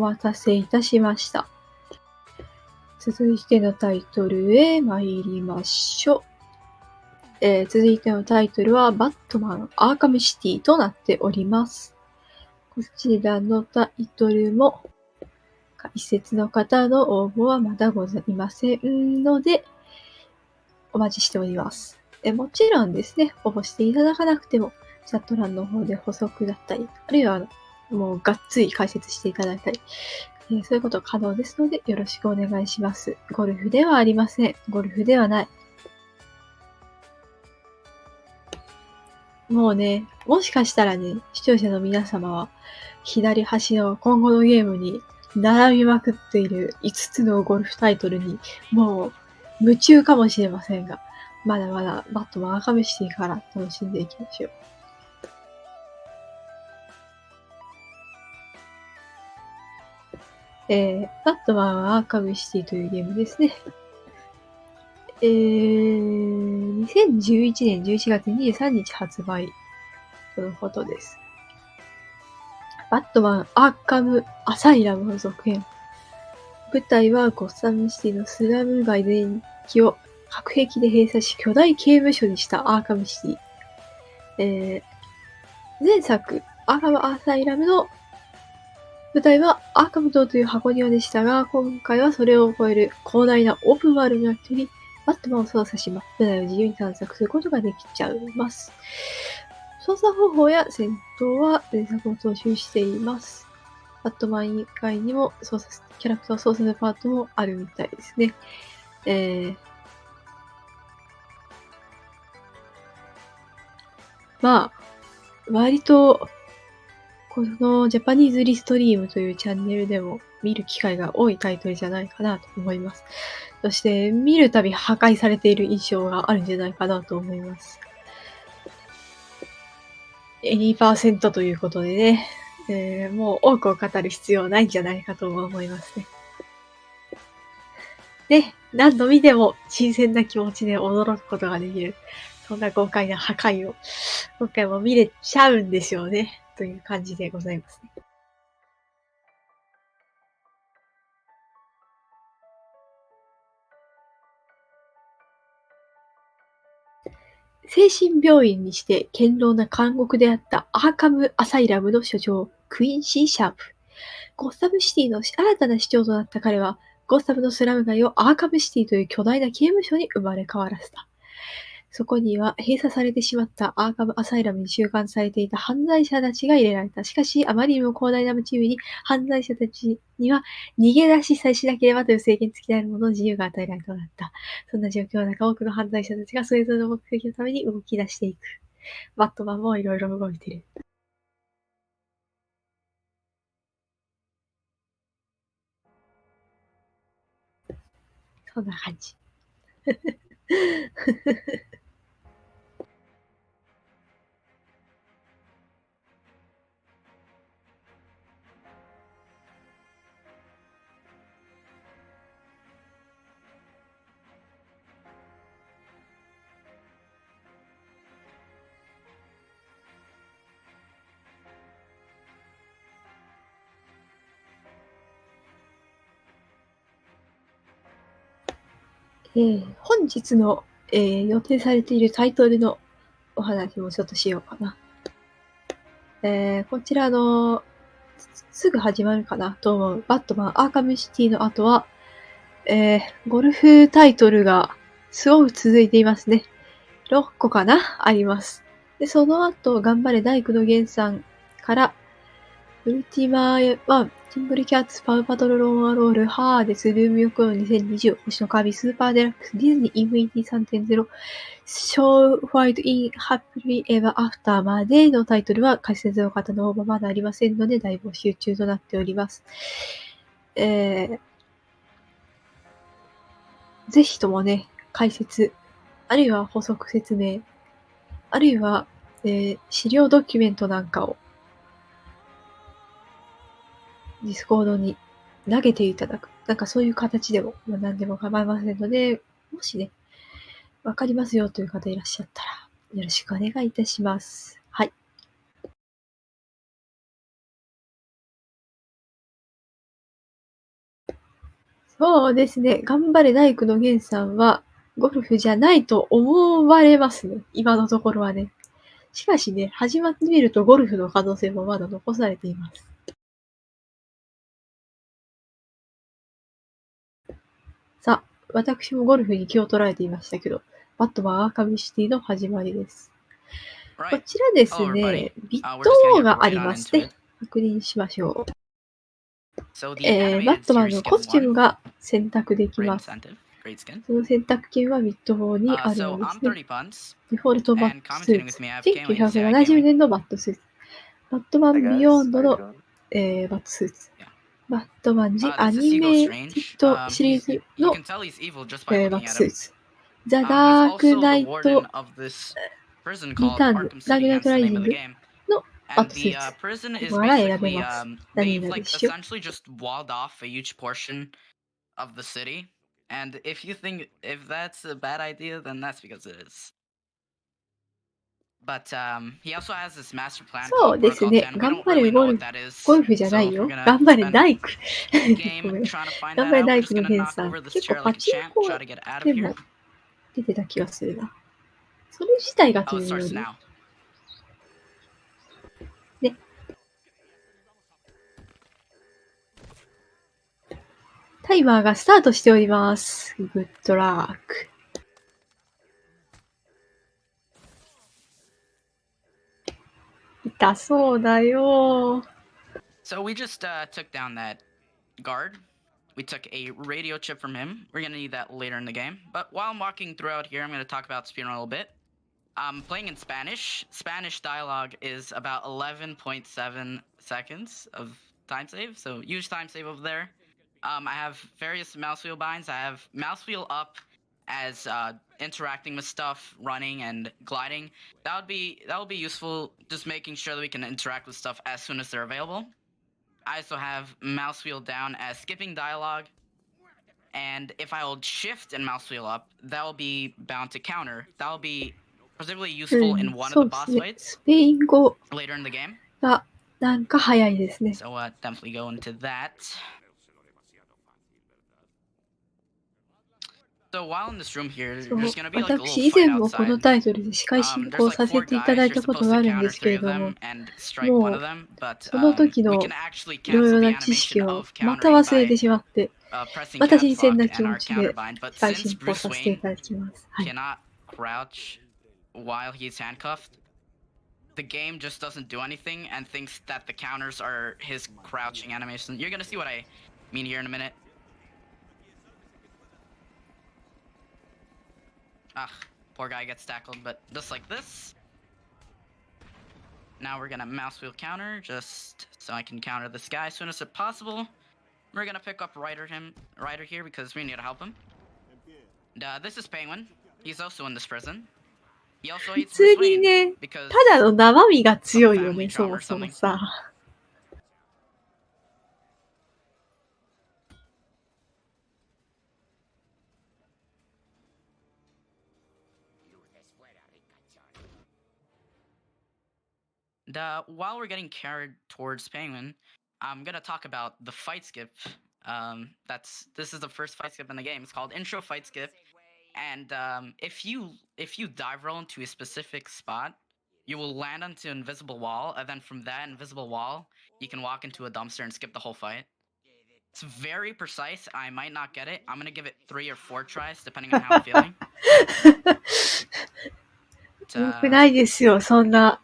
お待たせいたしました。続いてのタイトルへ参りましょう。続いてのタイトルはバットマンアーカムシティとなっております。こちらのタイトルも解説の方の応募はまだございませんのでお待ちしております。もちろんですね、応募していただかなくてもチャット欄の方で補足だったり、あるいはもうがっつり解説していただいたり、そういうこと可能ですのでよろしくお願いします。ゴルフではありません。ゴルフではない。もうね、もしかしたらね、視聴者の皆様は左端の今後のゲームに並びまくっている5つのゴルフタイトルにもう夢中かもしれませんが、まだまだバットマンアーカムシティから楽しんでいきましょう。バットマンアーカムシティというゲームですね。2011年11月23日発売とのことです。バットマンアーカムアサイラムの続編。舞台はゴッサムシティのスラム街全域を隔壁で閉鎖し巨大刑務所にしたアーカムシティ。前作アーカムアサイラムの舞台はアーカム島という箱庭でしたが、今回はそれを超える広大なオープンワールドになっており、バットマンを操作し、マップ内を自由に探索することができちゃいます。操作方法や戦闘は前作を踏襲しています。バットマン以外にもキャラクターを操作するパートもあるみたいですね。まあ、割と、このジャパニーズリストリームというチャンネルでも見る機会が多いタイトルじゃないかなと思います。そして見るたび破壊されている印象があるんじゃないかなと思います。2% ということでね、もう多くを語る必要はないんじゃないかと思いますね。で、何度見ても新鮮な気持ちで驚くことができる。そんな豪快な破壊を今回も見れちゃうんでしょうね。という感じでございますね。精神病院にして堅牢な監獄であったアーカムアサイラムの所長、クインシー・シャープ。ゴッサムシティの新たな市長となった彼は、ゴッサムのスラム街をアーカムシティという巨大な刑務所に生まれ変わらせた。そこには閉鎖されてしまったアーカムアサイラムに収監されていた犯罪者たちが入れられた。しかし、あまりにも広大な街に犯罪者たちには逃げ出しさえしなければという制限付きであるものの自由が与えられたのだった。そんな状況の中、多くの犯罪者たちがそれぞれの目的のために動き出していく。バットマンもいろいろ動いてる。そんな感じ。本日の、予定されているタイトルのお話もちょっとしようかな。こちらのすぐ始まるかなと思うバットマンアーカムシティの後は、ゴルフタイトルがすごく続いていますね。6個かなあります。で、その後、頑張れ大工の原産から、ウルティマ1、ティンブルキャッツ、パウパトロロンアロール、ハーデス、ルーム横の2020、星のカービィ、スーパーデラックス、ディズニー、インフィニティ 3.0、ショーファイトインハッピーエバーアフターまでのタイトルは解説の方の応募まだありませんので大募集中となっております。ぜひともね、解説、あるいは補足説明、あるいは、資料ドキュメントなんかをディスコードに投げていただく。なんかそういう形でも、何でも構いませんので、もしね、わかりますよという方いらっしゃったら、よろしくお願いいたします。はい。そうですね。頑張れ大工の源さんは、ゴルフじゃないと思われますね。今のところはね。しかしね、始まってみるとゴルフの可能性もまだ残されています。さあ、私もゴルフに気を取られていましたけど、バットマンアーカムシティの始まりです。こちらですね、ビットがありますね。確認しましょう。バットマンのコスチュームが選択できます。その選択権はビット4にあるようですね。デフォルトバットスーツ。1970年のバットスーツ。バットマンビヨンドの、バットスーツ。バットマンジアニメティッドシリーズの、バットスーツ。ザ・ダークナイト・リターンズ、ダークナイト・ライジングのバットスーツ。ここから選べます。何になるでしょう。And if you think if that's a bad idea, then that's because it is. But he also has this master plan そう called ですね。 Protocol 10. We 頑 don't 張れ really ゴ know ル what フ。 that is. ゴルフじゃな So い if よ。 we're gonna 頑張れ spend 大工。 game ごめん。 trying to find 頑 that 張れ out, we're 大 just 工の gonna ゲン knock さん。 over this 結構 chair パ like a チン champ, コ try to get out で of も here. 出てた気がするな。それ自体がと Oh, い it うよ starts り。 now. ね。タイマーがスタートしております。グッドラック。痛そうだよ。 So we just took down that guard. We took a radio chip from him. We're gonna need that later in the game. But while I'm walking throughout here, I'm gonna talk about speedrun a little bit. I'm playing in Spanish. Spanish dialogue is about 11.7 seconds of time save, so huge time save over there. I have various mouse wheel binds. I have mouse wheel up as interacting with stuff, running and gliding. That would be useful, just making sure that we can interact with stuff as soon as they're available. I also have mouse wheel down as skipping dialogue. And if I hold shift and mouse wheel up, that will be bound to counter. That will be particularly う useful ん、 in one of そ the うです boss ね。 fights スペイン語 later in the game. がなんか早いですね。 So definitely go into that. So while in this room here, そう、 there's gonna be like a little 私以 fight 前もこの outside. タイトルで司会進 There's 行 like させ four ていた guys. だい You're たこと supposed が to あるんで counter すけ three れ of ども、 them and strike も one う of them. But その時 we の can actually いろい cancel ろ the な知識 animation を of また countering 忘れ by てしまって、 pressing また caps 新鮮 lock な気 and 持 our ち counter で bind. But 司会 since 進行 Bruce させてい Wayne ただきます。はい。 cannot crouch while he's handcuffed, the game just doesn't do anything and thinks that the counters are his crouching animation. You're gonna see what I mean here in a minute. Ugh, poor guy gets tackled, but just like this. Now we're gonna mouse wheel counter, just so I can counter this guy as soon as possible. We're gonna pick up Ryder here because we need to help him. And, this is Penguin. He's also in this prison. He also 普 hates 通 Bruce に Wayne ね、 because ただの生身が some 強いよ family ね、そ drama も or そも something. さ。And while we're getting carried towards Penguin, I'm gonna talk about the fight skip. This is the first fight skip in the game. It's called Intro Fight Skip. And if you dive roll into a specific spot, you will land onto an invisible wall, and then from that invisible wall, you can walk into a dumpster and skip the whole fight. It's very precise. I might not get it. I'm gonna give it 3 or 4 tries, depending on how I'm feeling. よくないですよ、そんな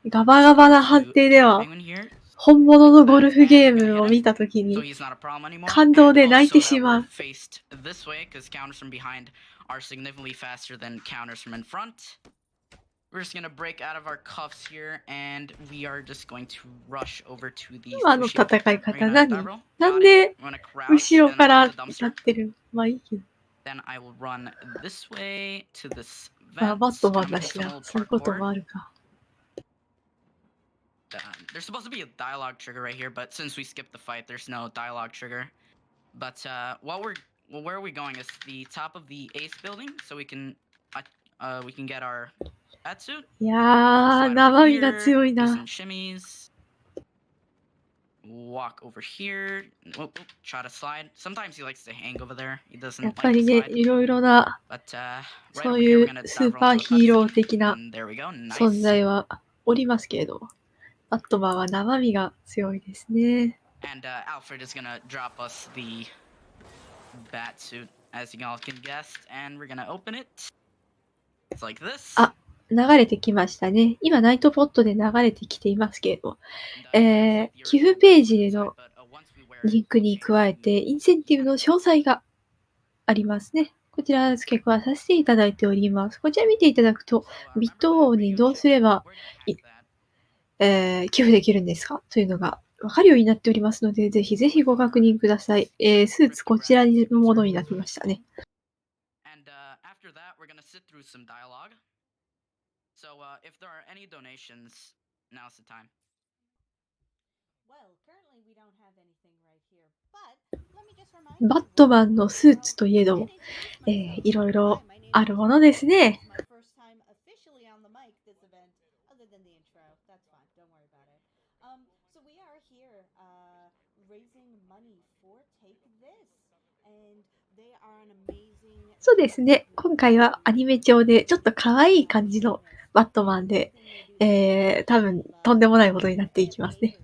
ガバガバな判定では。 Penguin here. 本物のゴルフゲームを見たとき So に he's not a problem anymore. 感動で泣い And て also し that ま we're う。 faced this way because counters from behind are significantly faster than counters from in front. We're just gonna break out of our cuffs here, and we are just going to rush over to the 今の sushi. 戦い We're 方 gonna 何 dive roll. なん Got で it. I'm gonna crouch 後ろ and か then ら hit や the っ dumpster. てる。まあいいけど。 Then I will run this way to this まあ vent. バット And マ I'm ン gonna だ do し some な。 little そういうことも parkour. あるか。There's supposed to be a dialogue trigger right here, but since we skipped the fight, there's no dialogue trigger. But where are we going? Is the top of the Ace building, so we can get our bat suit. いやー、 Slide over 生身が here, 強い do な。 some shimmies. walk over here. Try to slide. Sometimes he likes to hang over there. He や doesn't っぱ like to りね、 slide. いろいろな But right そう over い here, we're う gonna スー dive パー right into a ヒーロー cutscene. 的な And there we go. 存 Nice. 在はおりますけれど、バットマンは生身が強いですね。And Alfred is gonna drop us the bat suit, as you all can guess, and we're gonna open it. It's like this. あ、流れてきましたね。今、ナイトポットで流れてきていますけれど、寄付ページへのリンクに加えて、インセンティブの詳細がありますね。こちら付け加えさせていただいております。こちら見ていただくと、ビット王にどうすれば、寄付できるんですかというのがわかるようになっておりますので、ぜひぜひご確認ください。スーツこちらのものになってましたね。And after that, we're gonna sit through some dialogue. So if there are any donations, now's the time. Well, currently we don't have anything right here, but let me just remind バッ you トマンのスーツといえども、いろいろあるものですね。 my first time officially on the mic this event, other than the intro. That's fine. Don't worry about it. So we are here raising money for Take This, and they are an amazing. そうですね。今回はアニメ調でちょっと可愛い感じのバットマンで、多分とんでもないことになっていきますね。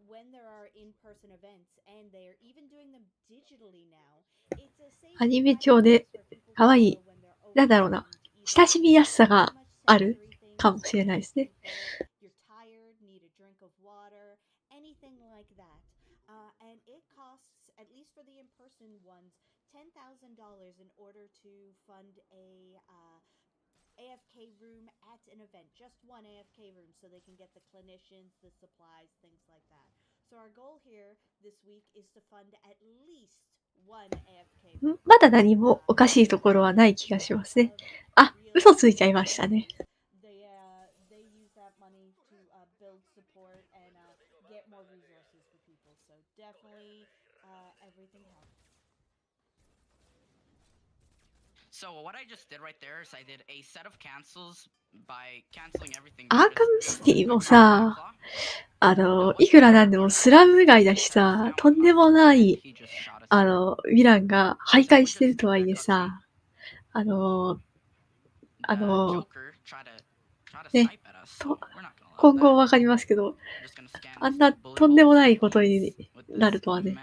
When there are in-person events, and they are even doing them digitally now. It's a safe アニメ調で可愛い、なんだろうな、親しみやすさがあるかもしれないですね。You're tired, need a drink of water, anything like that. And it costs, at least for the in-person ones, $10,000 in order to fund a AFK room at an event. Just one AFK room so they can get the clinicians, the supplies, things like that. So our goal here this week is to fund at least one AFK room. まだ何もおかしいところはない気がしますね。あ、嘘ついちゃいましたね。They use that money to build support and get more resources for people. So definitely everything helps. So what I just did right there is I did a set of cancels by canceling everything. アーカムシティもさ、いくらなんでもスラム街だしさ、とんでもない、ヴィランが徘徊してるとはいえさ、ね、今後わかりますけど、あんなとんでもないことになるとはね、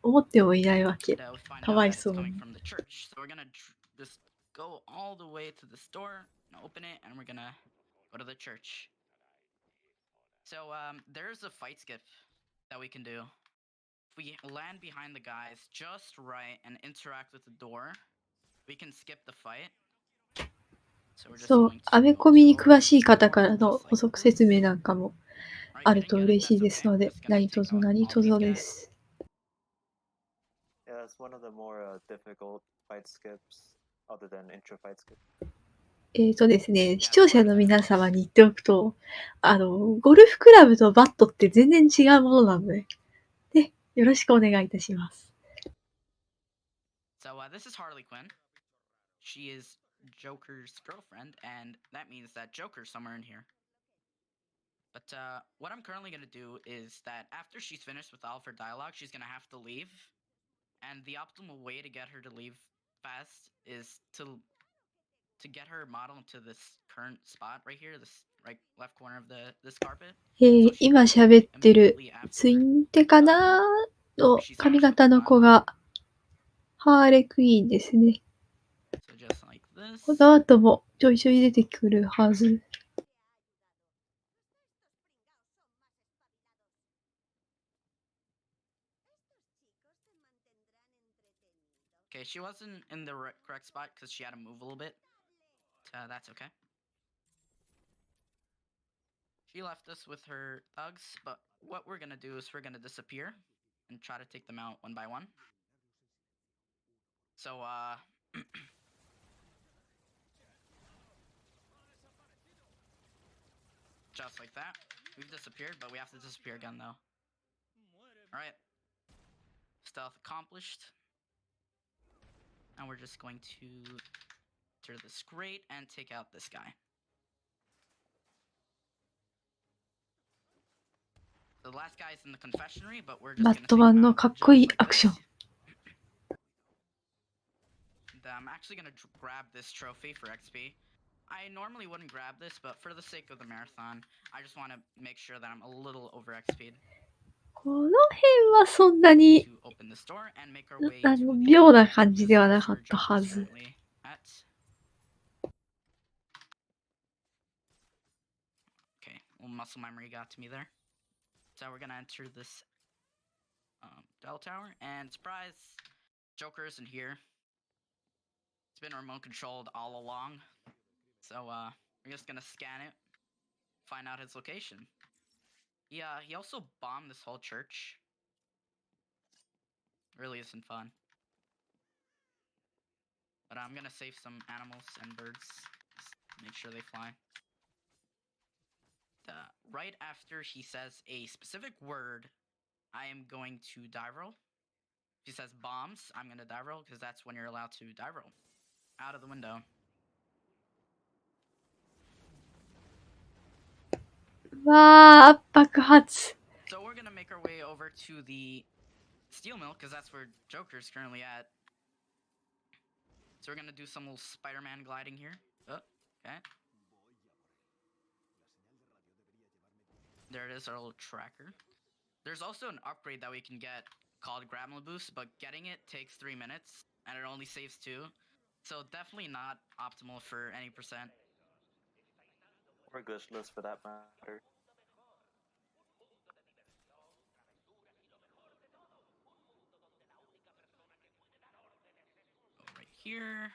思ってもいないわけ。かわいそうに。Go all the way to the store and open it, and we're gonna go to the church. So there's a fight skip that we can do. If we land behind the guys just right and interact with the door, we can skip the fight. そう、アメコミに詳しい方からの補足説明なんかもあると嬉しいですので、何卒何卒です。Yeah, it's one of the more difficult fight skips other than intro fight skip. ですね、視聴者の皆様に言っておくと、ゴルフクラブとバットって全然違うものなので、ね、よろしくお願いいたします。So this is Harley Quinn. She is Joker's girlfriend, and that means that Joker's somewhere in here. But what I'm currently going to do is that after she's finished with all of her dialogue, she's going to have to leave. And the optimal way to get her to leave fast is to get her model into this current spot right here, this right left corner of this carpet. 今喋ってるツインテかなの髪型の子がハーレクイーンですね。この後もちょいちょい出てくるはず。Okay, she wasn't in the correct spot because she had to move a little bit. That's okay. She left us with her thugs, but what we're gonna do is we're gonna disappear and try to take them out one by one. So, just like that. We've disappeared, but we have to disappear again, though. Alright. Stealth accomplished. And we're just going to enter this grate and take out this guy. The last guy's in the confessionary, but we're バ just ッ gonna ト take マ him ンの out かっこい just い like アクション。 this. I'm actually gonna grab this trophy for XP. I normally wouldn't grab this, but for the sake of the marathon, I just want to make sure that I'm a little over XP'd. この辺はそんなに To open this door and make our way あ to の the 妙な objective 感じ this ではなか Mr. ったは Joker's ず。 currently at. Okay, well, muscle memory got to me there. So we're gonna enter this Dell Tower, and surprise, Joker isn't here. It's been remote controlled all along. So we're just gonna scan it, find out his location. Yeah, he also bombed this whole church. Really isn't fun. But I'm gonna save some animals and birds. Just make sure they fly. Right after he says a specific word, I am going to die roll. If he says bombs, I'm gonna die roll because that's when you're allowed to die roll. Out of the window. わー、爆発。 So we're gonna make our way over to the steel mill because that's where Joker's currently at. So we're gonna do some little Spider-Man gliding here. Oh, okay. There it is, our little tracker. There's also an upgrade that we can get called Grapple Boost, but getting it takes 3 minutes, and it only saves 2. So definitely not optimal for any percent. Or glitchless for that matter. Right here.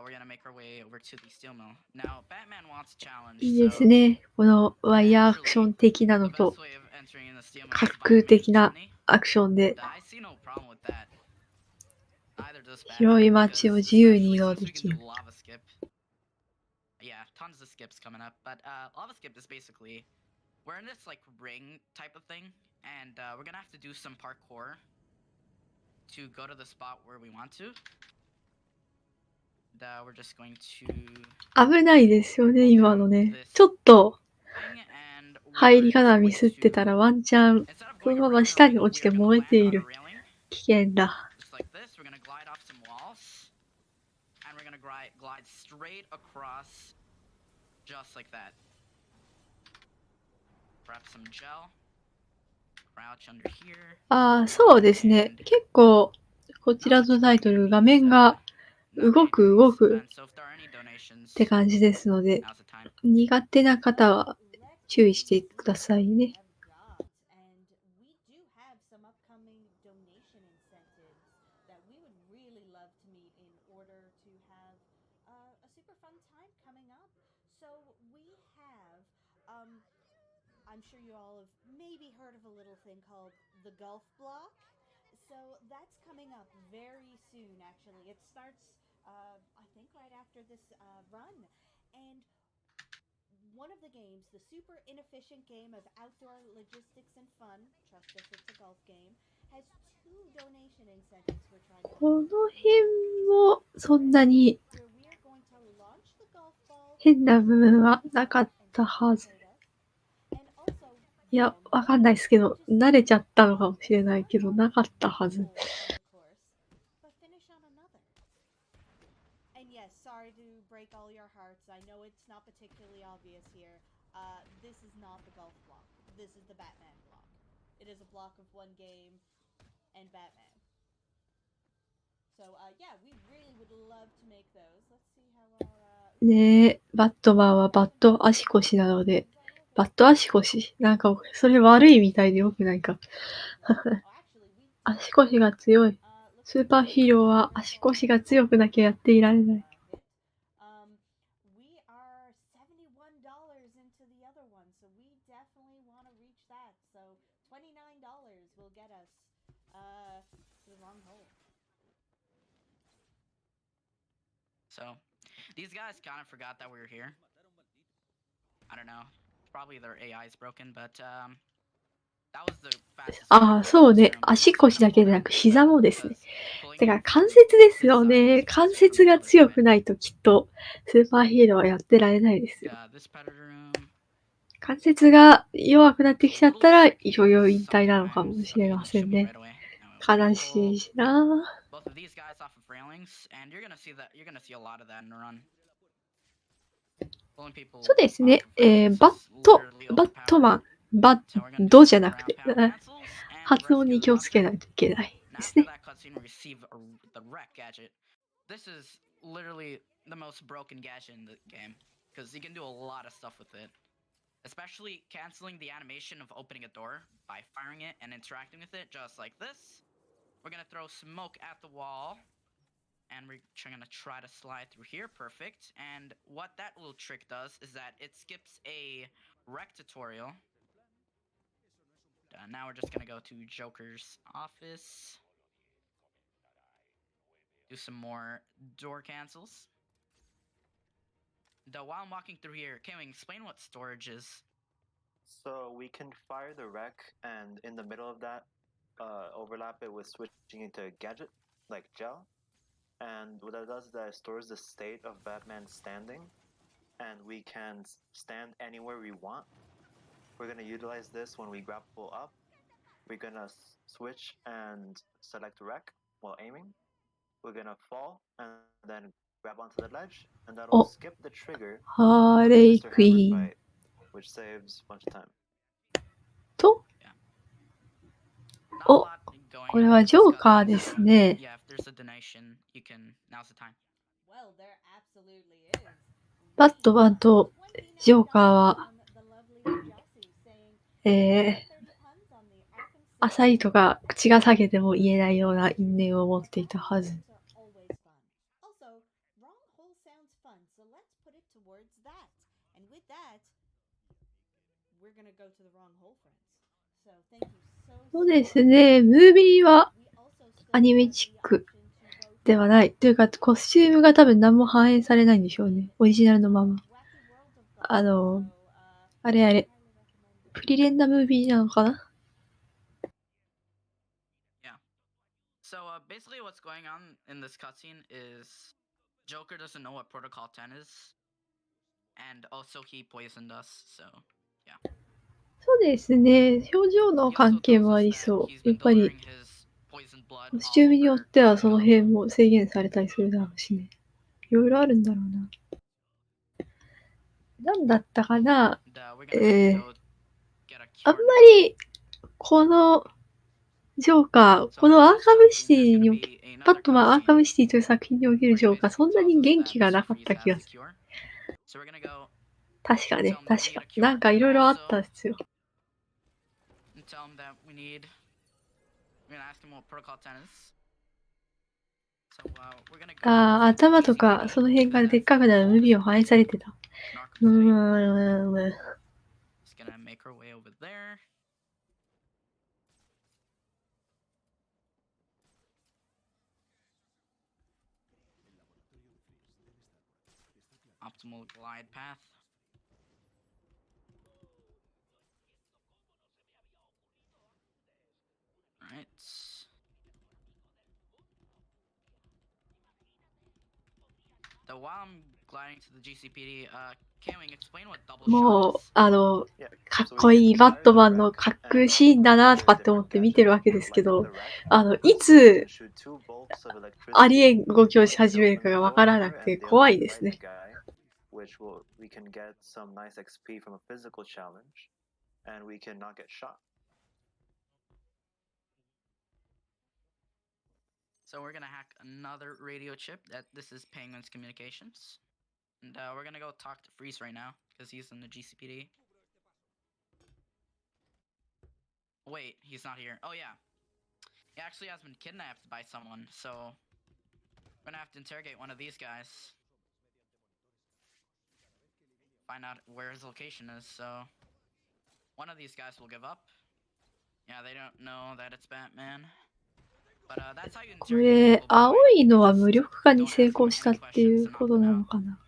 We're gonna make our way over to the steel mill. Now, Batman wants a challenge. いいですね。このワイヤーアクション的なの The と best way of entering in the steel mill 滑 is by 空 making 的な chimney. アクションで I see no problem with that. Neither does 広い Batman 街 because を自由に especially 移動 since で we き can る。 do lava skip. Yeah, tons of skips coming up, but lava skip is basically we're in this like ring type of thing, and we're gonna have to do some parkour to go to the spot where we want to. We're just going to 危ないですよね、今のね。ちょっと thing, and 入 we're り方 just ミ going スってた to らワンチャン instead of そ going のまま around 下 a に ring, 落ち we て are gonna 燃え land てい on a る。 railing. 危険だ。 Just like this, we're gonna glide off some walls, and we're gonna glide straight across, just like that. Grab some gel, crouch under here. ああ、そうですね。結構、こちらのタイトル、画面が動くって感じですので、苦手な方は注意してくださいね。I'm sure you all have maybe heard of a little thing called the golf block. So that's coming up very soon, actually. It starts, I think, right after this run. And one of the games, the super inefficient game of outdoor logistics and fun, trust us, it's a golf game, has 2 donation incentives we're trying to この辺もそんなに where we are going to launch the golf ball 変な部分はなかったはず。いや、わかんないですけど、慣れちゃったのかもしれないけど、なかったはず。And yes, sorry to break all your hearts. I know it's not particularly obvious here. This is not the golf block. This is the Batman block. It is a block of one game and Batman. So yeah, we really would love to make those. Let's see how our ねえ、バットマンはバット足腰なので、バット足腰なんか、それ悪いみたいでよくないか。足腰が強い。スーパーヒーローは足腰が強くなきゃやっていられない。we are $71 into the other one, so we definitely want to reach that. So $29 will get us to the wrong hole. So, these guys kind of forgot that we were here. I don't know. Probably their AI is broken, but that was the fastest. ああ、そうね。足腰だけでなく膝もですね。だから関節ですよね。関節が強くないときっとスーパーヒーローはやってられないですよ。関節が弱くなってきちゃったら、いよいよ引退なのかもしれませんね。悲しいしな。Both of these guys off of railings, and you're gonna see a lot of that in the run. そうですね。バットマン、バッドじゃなくて、発音に気をつけないといけないですね。 After that cutscene, we receive the wreck gadget. This is literally the most broken gadget in the game because you can do a lot of stuff with it, especially canceling the animation of opening a door by firing it and interacting with it just like this. We're gonna throw smoke at the wall, and we're gonna try to slide through here. Perfect. And what that little trick does is that it skips a wreck tutorial. Now we're just gonna go to Joker's office. Do some more door cancels. While I'm walking through here, can we explain what storage is? So we can fire the wreck, and in the middle of that, overlap it with switching into a gadget, like gel. And what that does is that it stores the state of Batman standing, and we can stand anywhere we want. We're going to utilize this when we grapple up. We're going to switch and select wreck while aiming. We're going to fall and then grab onto the ledge, and that'll skip the trigger of the Mr. Hammer fight, which saves a bunch of time. と、お、これはジョーカーですね。バットマンとジョーカーは、浅いとか口が裂けても言えないような因縁を持っていたはず。そうですね、ムービーはアニメチックではない。というか、コスチュームが多分何も反映されないんでしょうね。オリジナルのまま。あれ、プリレンダムービーなのかな？ So basically what's going on in this cutscene is Joker doesn't know what Protocol 10 is, and also he poisoned us, so yeah. そうですね、表情の関係もありそう。やっぱり、コスチュームによってはその辺も制限されたりするだろうしね。いろいろあるんだろうな。なんだったかな？あんまり、この、ジョーカー、このアーカムシティに、バットマンアーカムシティという作品におけるジョーカー、そんなに元気がなかった気がする。確かね、確か。なんかいろいろあったんですよ。頭とか、その辺からでっかくなるムビを反映されてた。Optimal glide path. Alright. So while I'm gliding to the GCPD, can we explain what double shot is? もう、かっこいいバットマンのかっこいいシーンだなとかって思って見てるわけですけど、いつありえん動きをし始めるかがわからなくて怖いですね。which we can get some nice XP from a physical challenge, and we can not get shot. So we're gonna hack another radio chip. This is Penguin's communications, and we're gonna go talk to Freeze right now because he's in the GCPD. Wait, he's not here. Oh yeah, he actually has been kidnapped by someone. So we're gonna have to interrogate one of these guys. Find out where his location is, so one of these guys will give up. Yeah, they don't know that it's Batman. But that's how you これ、青いのは無力化に成功したっていうことなのかな。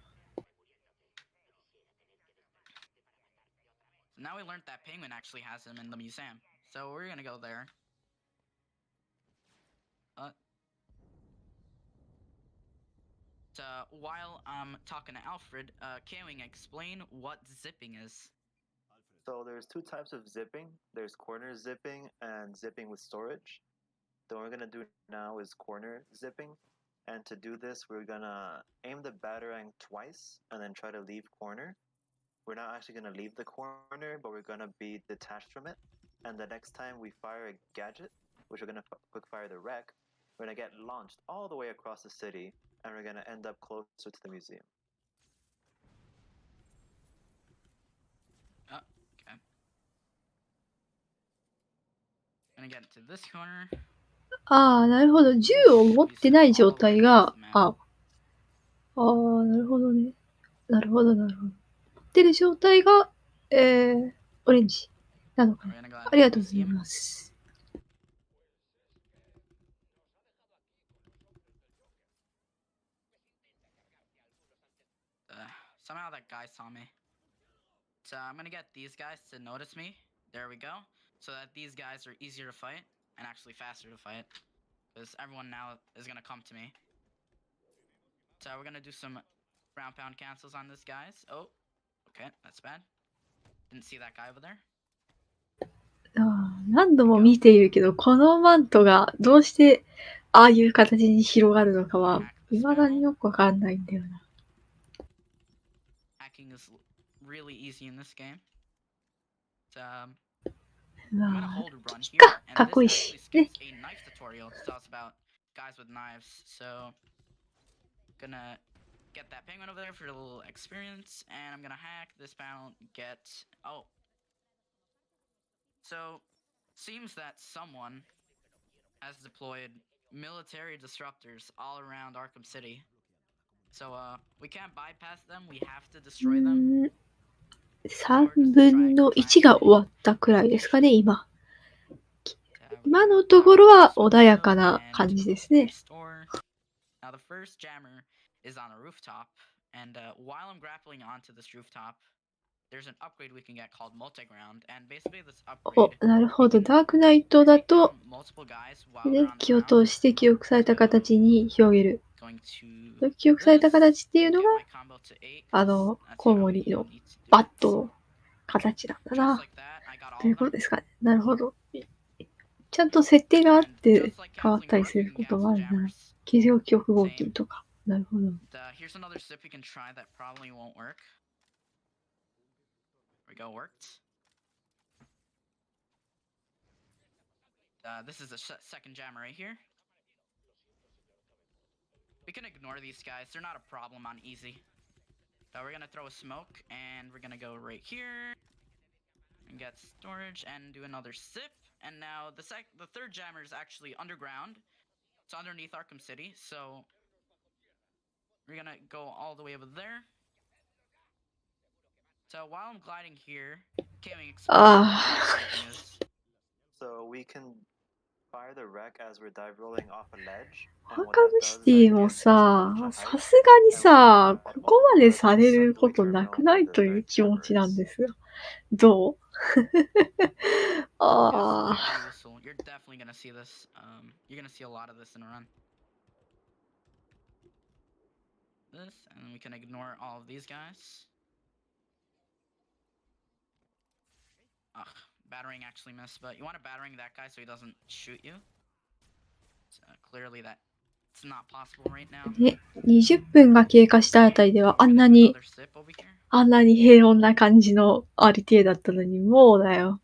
Now we learned that Penguin actually has him in the museum, so we're gonna go there. While I'm talking to Alfred, can we explain what zipping is? So there's two types of zipping. There's corner zipping and zipping with storage. The one we're gonna do now is corner zipping. And to do this, we're gonna aim the batarang twice and then try to leave corner. We're not actually gonna leave the corner, but we're gonna be detached from it. And the next time we fire a gadget, which we're gonna quick fire the wreck, we're gonna get launched all the way across the city, and we're gonna end up closer to the museum. Oh, okay. Gonna get to this corner. なるほど。銃を持ってない状態が、なるほどね。なるほど。持ってる状態が、オレンジなのかな。ありがとうございます。Somehow that guy saw me. So I'm gonna get these guys to notice me. There we go. So that these guys are easier to fight and actually faster to fight. Because everyone now is gonna come to me. So we're gonna do some round pound cancels on this guys. Oh, okay, that's bad. Didn't see that guy over there. 何度も見ているけど、このマントがどうしてああいう形に広がるのかは、未だによくわかんないんだよな。Hacking is really easy in this game. I'm ま gonna あ、 hold run いっ here, か、 and かっ this こいい actually し。ね。 skips a knife tutorial to tell us about guys with knives. So, gonna get that penguin over there for a little experience, and I'm gonna hack this panel, get... Oh. So, seems that someone has deployed military disruptors all around Arkham City. So, we can't bypass them, we have to destroy them. 3分の1が終わったくらいですかね、今。今のところは穏やかな感じですね。Now the first jammer is on a rooftop, and while I'm grappling onto this rooftop, there's an upgrade we can get called multi-ground, and basically this upgrade... なるほど。ダークナイトだと、デッキを通して記憶された形に広げる。記憶された形っていうのが、コウモリのバットの形なんだな。ということですかね。なるほど。ちゃんと設定があって変わったりすることもあるな。記憶合金とか。なるほど。Here's another sip we can try that probably won't work. There we go, worked. This is the second jammer right here. We can ignore these guys. They're not a problem on easy. We're gonna throw a smoke, and we're gonna go right here and get storage and do another sip. And now the third jammer is actually underground. It's underneath Arkham City, so we're gonna go all the way over there. So while I'm gliding here, can't explain So we can fire the wreck as we're dive rolling off a ledge. アーカムシティもさ、さすがにさ、ここまでされることなくないという気持ちなんですが。どうYou're definitely gonna see this. You're gonna see a lot of this in a run. This, and we can ignore all of these guys. Ugh, battering actually missed, but you want to battering that guy so he doesn't shoot you. Clearly that it's not possible right now. ね、20分が経過したあたりではあんなに平穏な感じのRTAだったのに、もうだよ。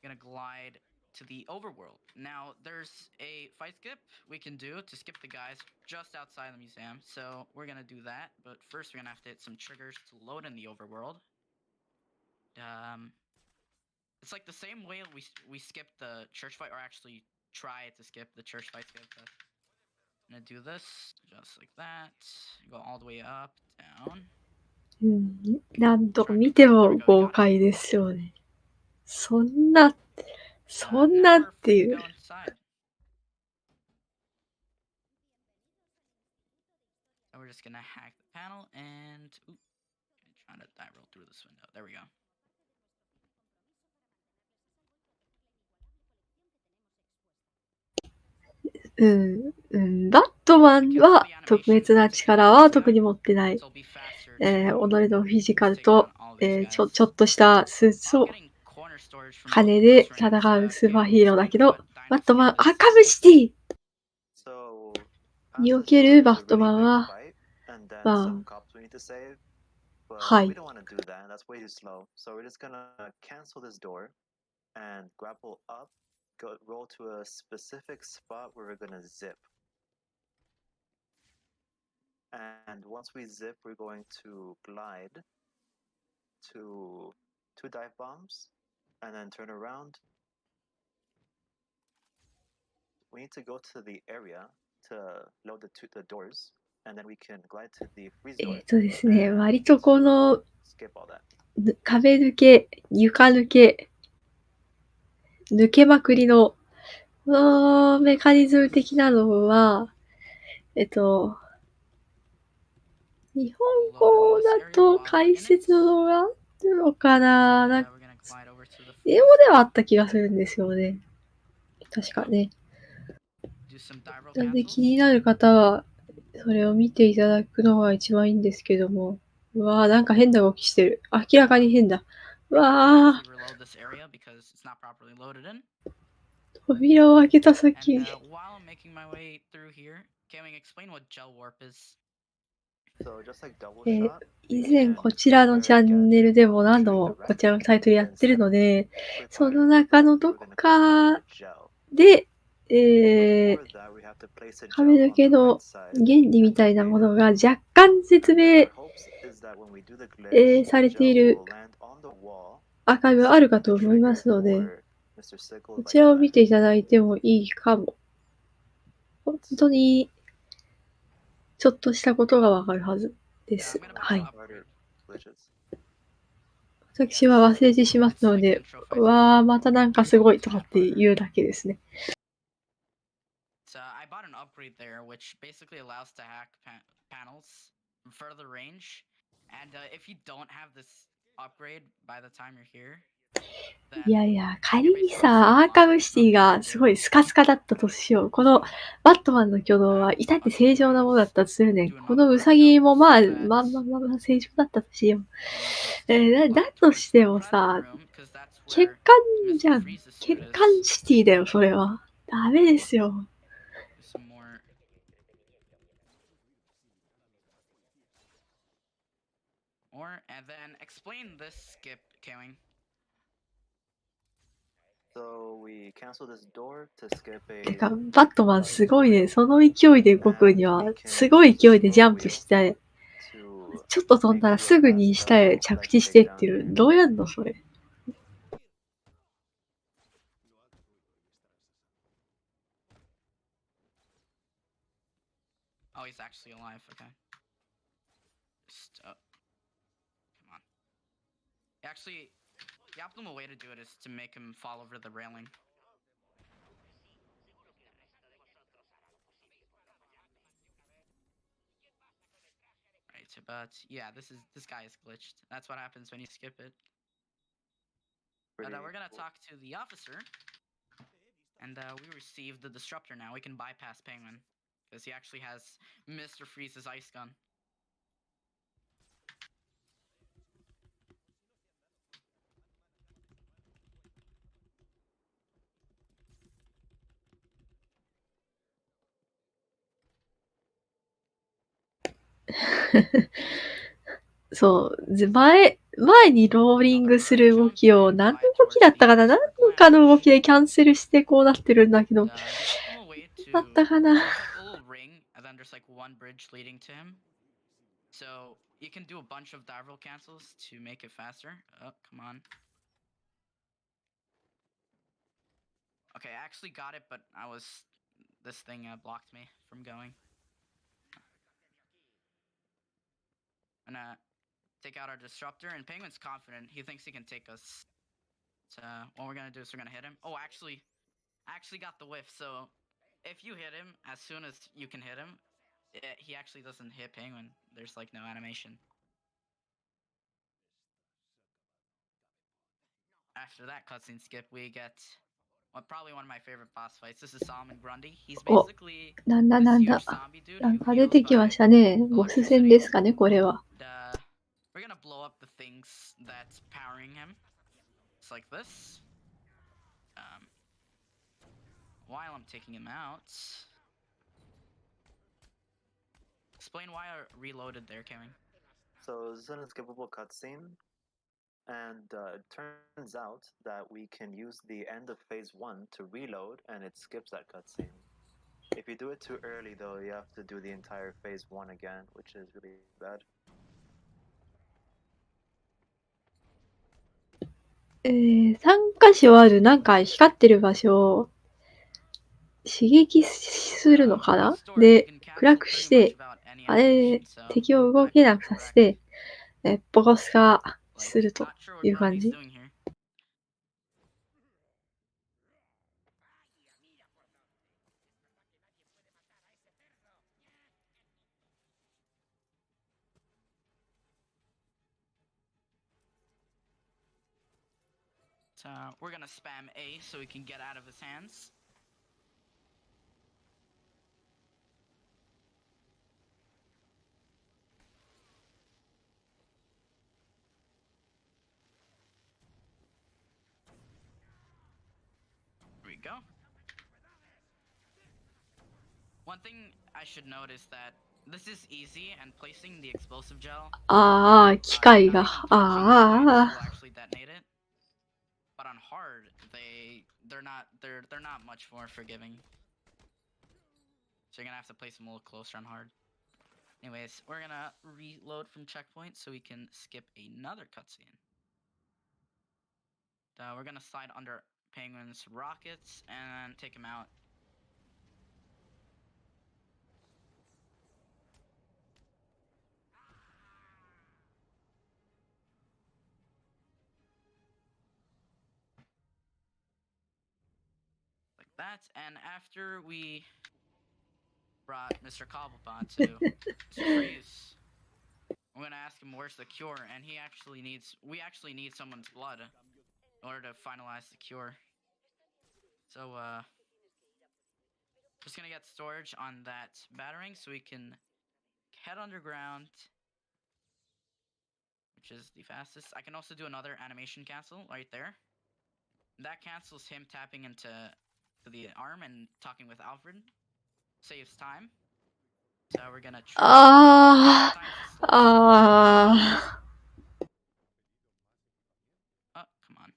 Gonna glide to the overworld. Now there's a fight skip we can do to skip the guys just outside the museum. So we're gonna do that, but first we're gonna have to hit some triggers to load in the overworld. It's like the same way we skipped the church fight, or actually try to skip the church fight skip. I'm gonna do this just like that. Go all the way up, down. 何度見ても豪快ですよね。そんなっていう。We're just gonna hack the panel and trying to dive roll through this window. There we go. バットマンは特別な力は特に持ってない。己のフィジカルと、ちょっとしたスーツを金で戦うスーパーヒーローだけど、バットマンアーカムシティにおけるバットマンは、まあ、はい。roll to a specific spot where we're gonna zip. And once we zip, we're going to glide to 2 dive bombs and then turn around. We need to go to the area to load the doors, and then we can glide to the freeze door. ですね、割とこの skip all that. 壁抜け、床抜け、抜けまくりのメカニズム的なのは、日本語だと解説の動画あるのかな、なんか英語ではあった気がするんですよね。確かね。なんで気になる方は、それを見ていただくのが一番いいんですけども。うわぁ、なんか変な動きしてる。明らかに変だ。うわぁ。扉を開けた先。以前こちらのチャンネルでも何度もこちらのタイトルやってるので、その中のどこかで、壁抜けの原理みたいなものが若干説明、されているアーカイブがあるかと思いますので、こちらを見ていただいてもいいかも。本当にちょっとしたことがわかるはずです。はい。私は忘れてしまったので、わー、またなんかすごいとかって言うだけですね。I bought an upgrade there, which basically allows to hack panels from further range. And if you don't have this upgrade by the time you're here, いやいや、仮にさ、アーカムシティがすごいスカスカだったとしよう。このバットマンの挙動は至って正常なものだったとするね。このウサギもまあ正常だったとしよう。だとしてもさ、欠陥じゃん。欠陥シティだよ、それは。ダメですよ。And then explain this skip, Kewing. So we cancel this door to skip a. てか、バットマンすごいね。その勢いで動くには、すごい勢いでジャンプして、ちょっと飛んだらすぐに下へ着地してっていう。どうやんのそれ。Oh, he's actually alive. Okay. Come on. Actually, the optimal way to do it is to make him fall over the railing. Right, but yeah, this guy is glitched. That's what happens when you skip it. But we're gonna talk to the officer, and we received the disruptor now. We can bypass Penguin because he actually has Mr. Freeze's ice gun.そう。前にローリングする動きを、何の動きだったかな？何かの動きでキャンセルしてこうなってるんだけど。だったかな。So you can do a bunch of dive roll cancels to make it faster. Oh, come on. Okay, I actually got it, but this thing blocked me from going. I'm gonna take out our disruptor, and Penguin's confident. He thinks he can take us. So what we're gonna do is we're gonna hit him. Oh, I actually got the whiff. So if you hit him as soon as you can hit him, he actually doesn't hit Penguin. There's like no animation. After that cutscene skip, we get probably one of my favorite boss fights. This is Solomon Grundy. He's basically なんだ。なんか出てきましたね。ボス戦ですかね、これは。We're gonna blow up the things that's powering him. It's like this. While I'm taking him out. Explain why I reloaded there, Kevin. So this is an skippable cutscene, and it turns out that we can use the end of phase 1 to reload, and it skips that cutscene. If you do it too early, though, you have to do the entire phase 1 again, which is really bad. 3箇所あるなんか光ってる場所を刺激するのかな？で、暗くして、あれ、敵を動けなくさせて、ボコスカするという感じ。So we're gonna spam A so we can get out of his hands. Here we go. One thing I should note is that this is easy, and placing the explosive gel. ああ、機械が。ああ。 will actually detonate it. But on hard, they're not much more forgiving. So you're gonna have to place them a little closer on hard. Anyways, we're gonna reload from checkpoint so we can skip another cutscene. We're gonna slide under Penguin's rockets and take him out. Like that, and after we brought Mr. Cobblepot to freeze, we're gonna ask him where's the cure, and we actually need someone's blood in order to finalize the cure. So just gonna get storage on that battering so we can head underground, which is the fastest. I can also do another animation cancel right there. That cancels him tapping into the arm and talking with Alfred. Saves time. So we're gonna try. Oh, come on.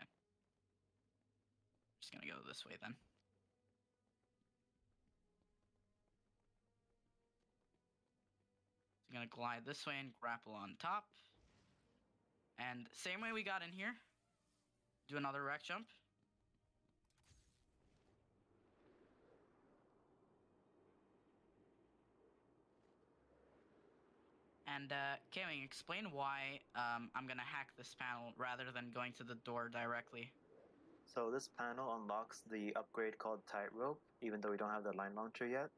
Okay. Just gonna go this way then. So gonna glide this way and grapple on top. And same way we got in here. Do another wreck jump. And Kayling, explain why I'm gonna hack this panel rather than going to the door directly. So this panel unlocks the upgrade called Tightrope, even though we don't have the line launcher yet,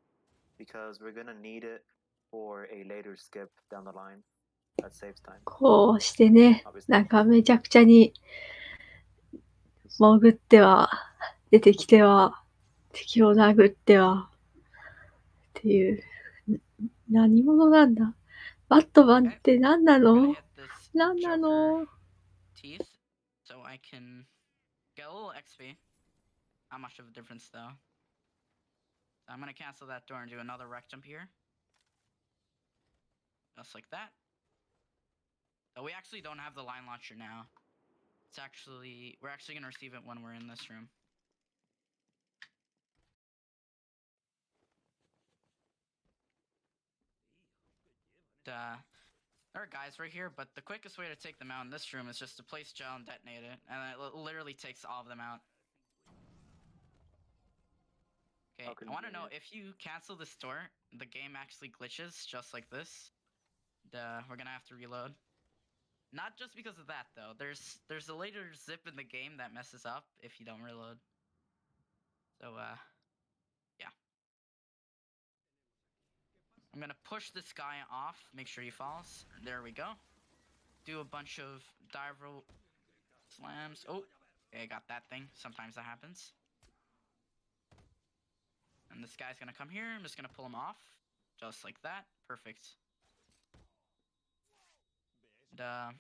because we're gonna need it for a later skip down the line. That saves time. こうしてね、なんかめちゃくちゃに潜っては、出てきては、敵を殴っては、っていう、何者なんだ？バットマンって何なの？何なの？ Teeth, so I can get a little XP. Not much of a difference though. So I'm gonna cancel that door and do another wreck jump here. Just like that. So we actually don't have the line launcher now. We're actually gonna receive it when we're in this room. There are guys right here, but the quickest way to take them out in this room is just to place gel and detonate it, and it literally takes all of them out. Okay, I want to know, if you cancel this door, the game actually glitches just like this. We're gonna have to reload. Not just because of that though. There's a later zip in the game that messes up if you don't reload. So yeah. I'm gonna push this guy off, make sure he falls. There we go. Do a bunch of dive roll slams. Oh, okay, I got that thing. Sometimes that happens. And this guy's gonna come here. I'm just gonna pull him off. Just like that. Perfect. And, uh,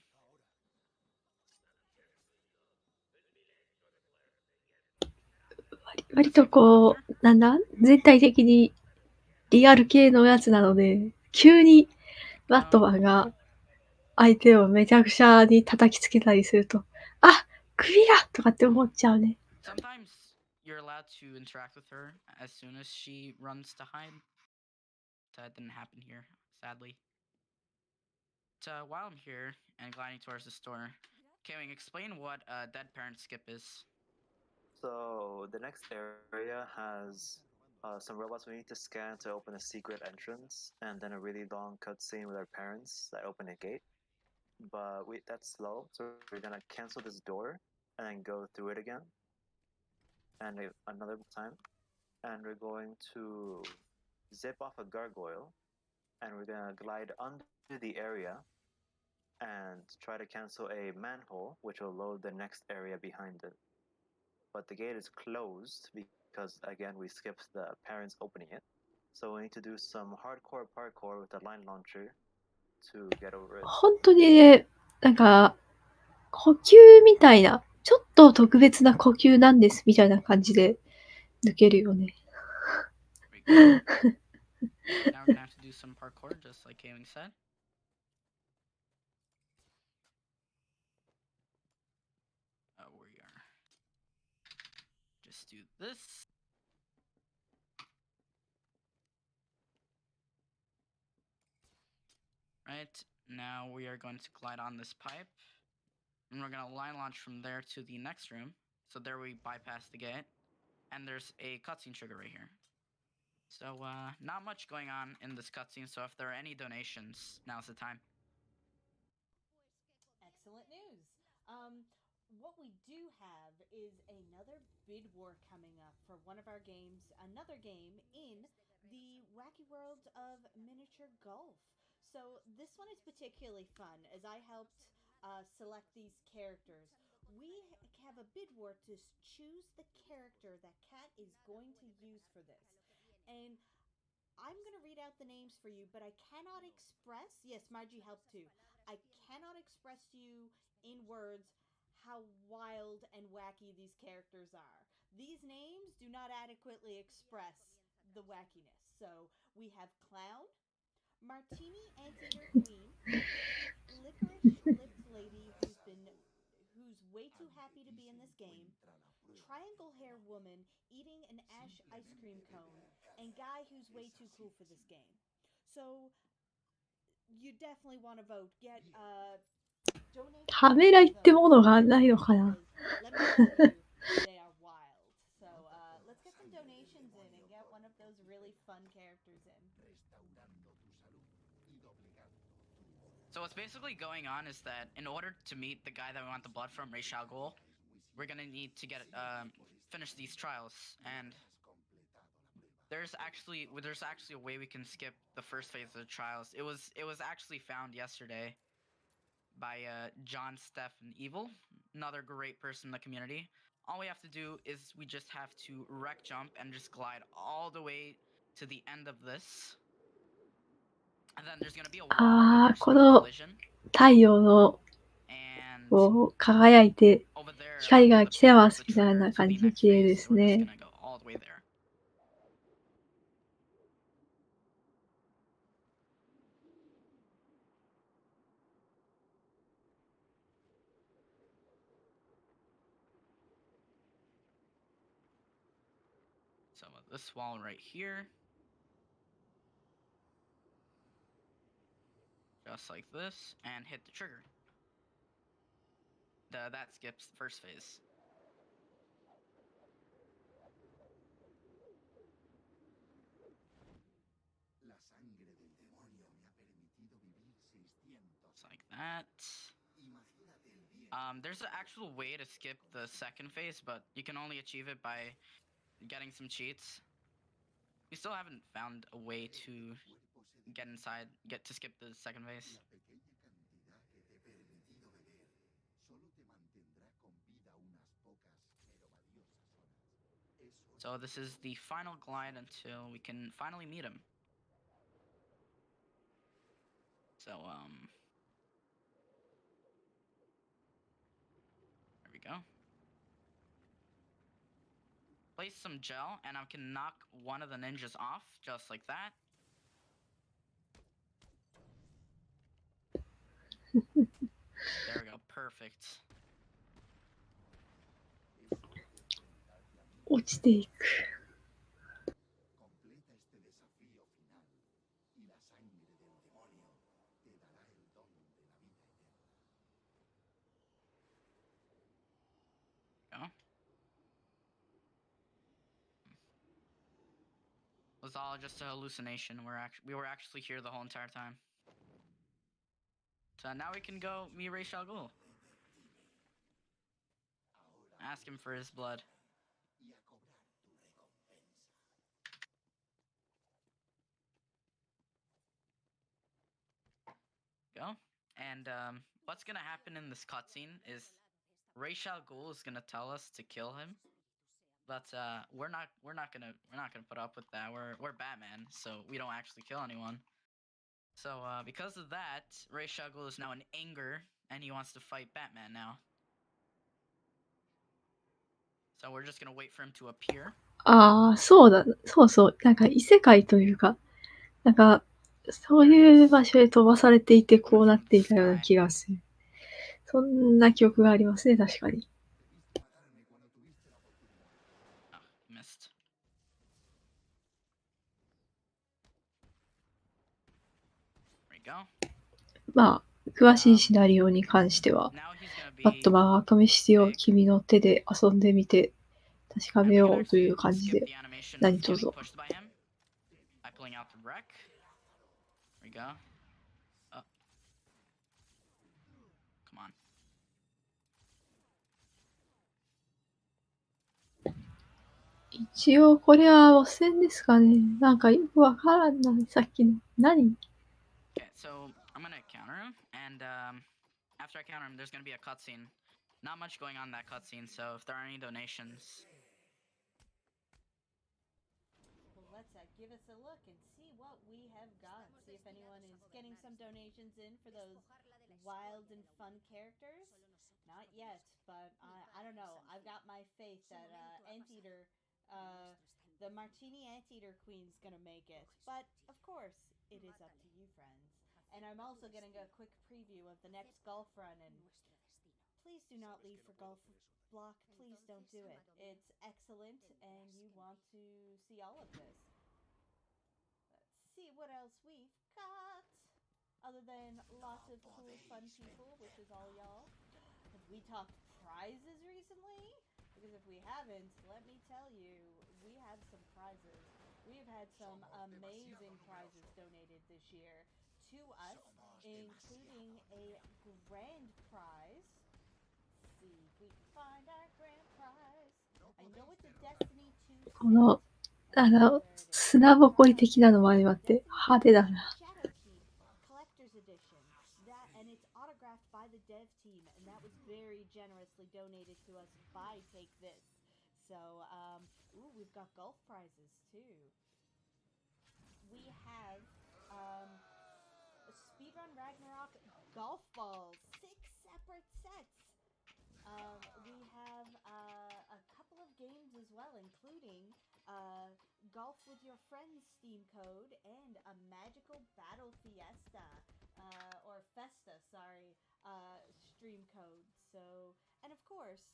割とこう、なんだ全体的にリアル系のやつなので、急にバットマンが相手をめちゃくちゃに叩きつけたりすると、あ、首だとかって思っちゃうね。sometimes you're allowed to interact with her as soon as she runs to hide. That didn't happen here, sadly. But, while I'm here and gliding towards the store, Kewing, explain what a dead parent skip is. So the next area has some robots we need to scan to open a secret entrance, and then a really long cutscene with our parents that open a gate. But that's slow, so we're gonna cancel this door and then go through it again, and another time, and we're going to zip off a gargoyle, and we're gonna glide under the area and try to cancel a manhole, which will load the next area behind it. But the gate is closed because, again, we skipped the parents opening it. So we need to do some hardcore parkour with the line launcher to get over it. 本当にね、なんか、呼吸みたいな、ちょっと特別な呼吸なんですみたいな感じで抜けるよね。Now we're gonna have to do some parkour, just like Kewing said. We are. Just do this. Right, now we are going to glide on this pipe. And we're gonna line launch from there to the next room. So there we bypass the gate. And there's a cutscene trigger right here. So, not much going on in this cutscene, so if there are any donations, now's the time. Excellent news. What we do have is another bid war coming up for one of our games, another game in the wacky world of miniature golf. So this one is particularly fun as I helped select these characters. We have a bid war to choose the character that Kat is going to use for this. And I'm going to read out the names for you, but I cannot express. Yes, Margie helped too. I cannot express to you in words how wild and wacky these characters are. These names do not adequately express the wackiness. So we have Clown, Martini Anteater Queen, Licorice Lipped Lady who's way too happy to be in this game, Triangle Hair Woman eating an ash ice cream cone, and Guy who's way too cool for this game. So you definitely want to vote. Get donate. カメラってものがないのかな Let me tell you, they are wild. So let's get some donations in and get one of those really fun characters in. So what's basically going on is that in order to meet the guy that we want the blood from, Ra's al Ghul, we're gonna need to get finish these trials, and there's actually a way we can skip the first phase of the trials. It was actually found yesterday by John, Steph, and Evil, another great person in the community. All we have to do is we just have to wreck jump and just glide all the way to the end of this. And then there's gonna be a wall where there's no collision. 太陽のこう輝いて光が来てますみたいな感じで綺麗ですね。So this wall right here. Just like this, and hit the trigger. That skips the first phase. Just like that. There's an actual way to skip the second phase, but you can only achieve it by getting some cheats. We still haven't found a way to get to skip the second phase. So this is the final glide until we can finally meet him. So, we go. Place some gel, and I can knock one of the ninjas off, just like that. There we go, perfect. 落ちていく。Completa este desafío final y la sangre del demonio te dará el don de la vida eterna. Go. It was all just a hallucination. We were actually here the whole entire time. So now we can go meet Ra's al Ghul. Ask him for his blood. Y a cobrar tu recompensa. Go. And what's gonna happen in this cutscene is Ra's al Ghul is gonna tell us to kill him. But we're not gonna put up with that. We're Batman, so we don't actually kill anyone. So because of that, Ra's al Ghul is now in anger, and he wants to fight Batman now. So we're just gonna wait for him to appear. ああ、そうだ。そうそう。なんか異世界というか、なんか、そういう場所へ飛ばされていてこうなっていたような気がする。そんな記憶がありますね、確かに。Oh, missed. There we go. まあ、詳しいシナリオに関しては、 Now he's gonna バット be. マンアーカムシティを君の手で遊んでみて確か And め we can ようとい actually う感じ skip で the animation of 何卒 getting pushed by him by pulling out the wreck. There we go. Oh. Come on. 一応これは汚染ですかね。なんかよくわからんな、さっきの。何 Okay, so I'm gonna counter him, and after I counter him, there's gonna be a cutscene. Not much going on in that cutscene, so if there are any donations, Well, let's give us a look and see what we have got. See if anyone is getting some donations in for those wild and fun characters. Not yet, but I don't know. I've got my faith that Anteater, the Martini Anteater Queen's gonna make it. But of course, it is up to you, friends. And I'm also getting a quick preview of the next golf run. And please do not leave for golf block. Please don't do it. It's excellent, and you want to see all of this. Let's see what else we've got. Other than lots of cool, fun people, which is all y'all. Have we talked prizes recently? Because if we haven't, let me tell you, we have some prizes. We have had some amazing prizes donated this year to us, including a grand prize. Let's see if we can find our grand prize. I know it's a Destiny 2. この、砂ぼこり的なのも相まって派手だな。 Shadowkeep Collector's Edition. That, and it's autographed by the dev team, and that was very generously donated to us by Take This. So, we've got golf prizes too. We have Speedrun Ragnarok golf balls, 6 separate sets. We have a couple of games as well, including Golf with Your Friends Steam code and a Magical Battle Fiesta, or Festa, sorry, stream code. So, and of course,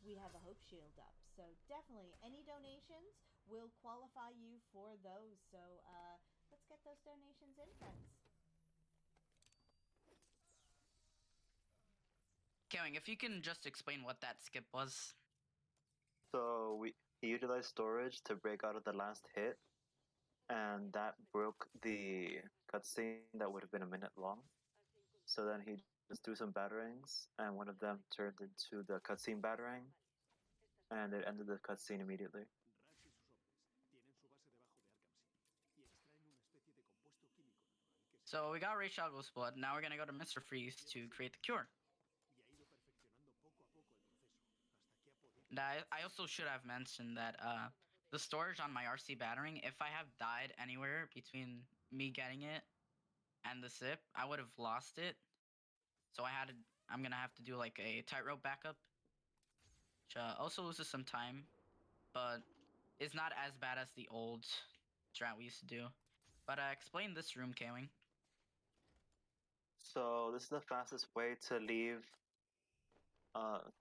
we have a Hope Shield up. So definitely, any donations will qualify you for those. So let's get those donations in, friends. Kewing, if you can just explain what that skip was. So he utilized storage to break out of the last hit, and that broke the cutscene that would have been a minute long. So then he just threw some batterings, and one of them turned into the cutscene battering, and it ended the cutscene immediately. So we got Ra's al Ghul's blood. Now we're gonna go to Mr. Freeze to create the cure. And I also should have mentioned that the storage on my RC battering, if I have died anywhere between me getting it and the sip, I would have lost it. So I'm gonna have to do like a tightrope backup. Also loses some time, but is not as bad as the old strat we used to do. But explain this room, K-Wing. So this is the fastest way to leave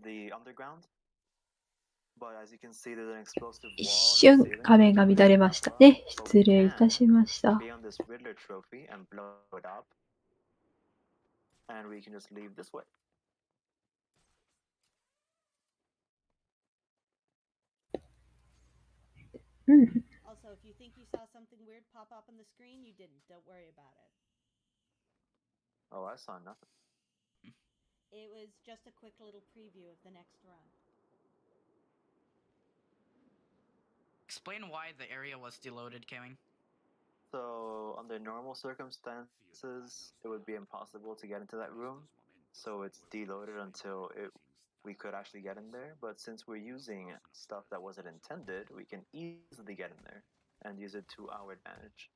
the underground. But as you can see, there's an explosive 一 wall in the 瞬 ceiling, 画面が乱れましたね。失礼いたしました。 be on this Riddler trophy and blow it up. And we can just leave this way. Also, if you think you saw something weird pop up on the screen, you didn't. Don't worry about it. Oh, I saw nothing. It was just a quick little preview of the next run. Explain why the area was deloaded, K-Wing. So under normal circumstances, it would be impossible to get into that room. So it's deloaded until we could actually get in there. But since we're using stuff that wasn't intended, we can easily get in there and use it to our advantage.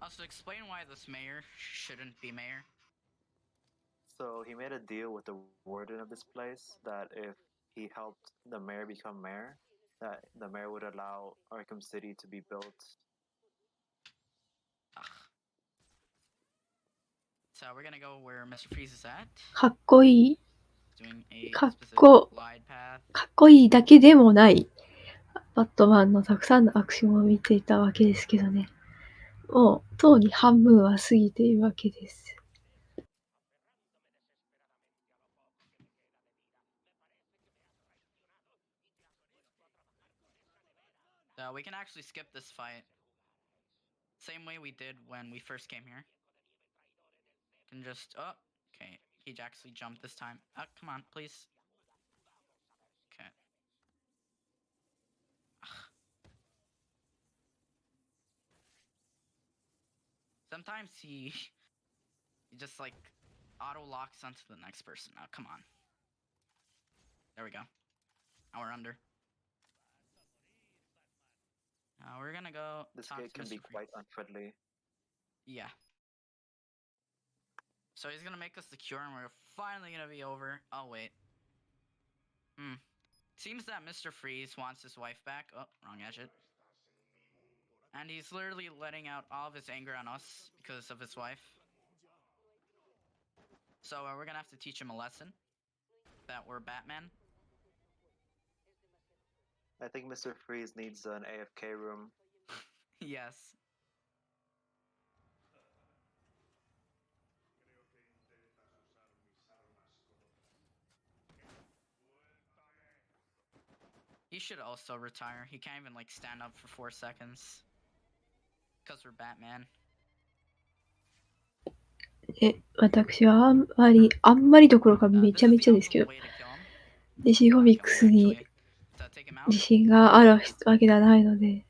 Also, explain why this mayor shouldn't be mayor. So he made a deal with the warden of this place that if he helped the mayor become mayor, that the mayor would allow Arkham City to be built. Ugh. So we're gonna go where Mr. Freeze is at. かっこいい。 Doing a かっ specific こ、 glide path. かっこいいだけでもない。バットマンのたくさんのアクションを見ていたわけですけどね。もう、とうに半分は過ぎているわけです。We can actually skip this fight. Same way we did when we first came here. Can just, oh, okay. He actually jumped this time. Come on, please. Okay. Ugh. Sometimes he just like auto locks onto the next person. Oh, come on. There we go. Now we're under. Now we're gonna go. This talk gate to can Mr. be Freeze. quite unfriendly. Yeah. So he's gonna make us the cure, and we're finally gonna be over. Oh wait. Seems that Mr. Freeze wants his wife back. Oh, wrong gadget. And he's literally letting out all of his anger on us because of his wife. So we're gonna have to teach him a lesson. That we're Batman. I think Mr. Freeze needs an AFK room. Yes. He should also retire. He can't even like stand up for 4 seconds. Because we're Batman. 私はあんまりどころかめちゃめちゃですけど、DC コミックスに自信があるわけではないので、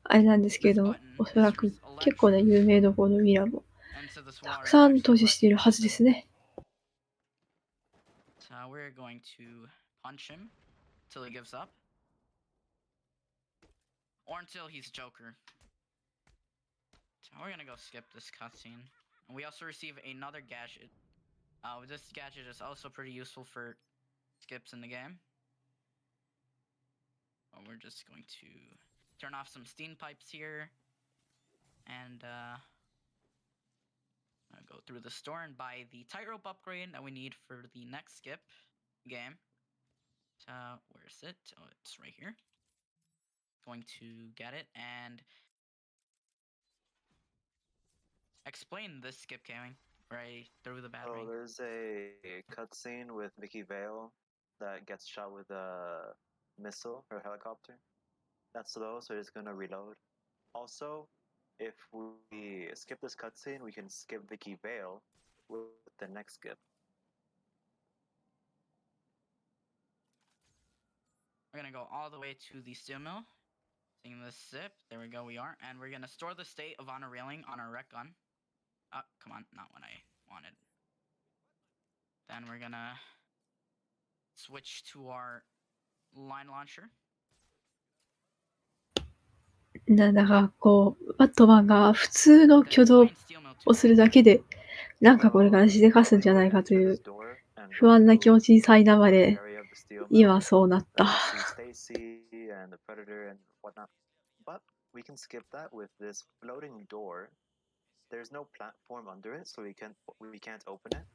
あれなんですけど、おそらく結構な有名どころのミラーもたくさん投資しているはずですね。So we're going to punch him till he gives up. Or until he's Joker. So we're gonna go skip this cutscene. And we also receive another gadget. This gadget is also pretty useful for skips in the game. We're just going to turn off some steam pipes here. And go through the store and buy the tightrope upgrade that we need for the next skip game. So where is it? Oh, it's right here. Going to get it and explain this skip gaming right through the battery. Oh, there's a cutscene with Vicky Vale that gets shot with a missile or helicopter. That's slow, so it's gonna reload. Also, if we skip this cutscene, we can skip Vicky Vale with the next skip. We're gonna go all the way to the steel mill. Seeing this zip, there we go, we are. And we're gonna store the state of honor railing on our rec gun. Oh, come on, not what I wanted. Then we're gonna switch to our line launcher. なんだかこう、バットマンが普通の挙動をするだけで、なんかこれからしでかすんじゃないかという不安な気持ちに苛まれ、今そうなった。But we can skip that with this floating door. There's no platform under it, so we can't open it.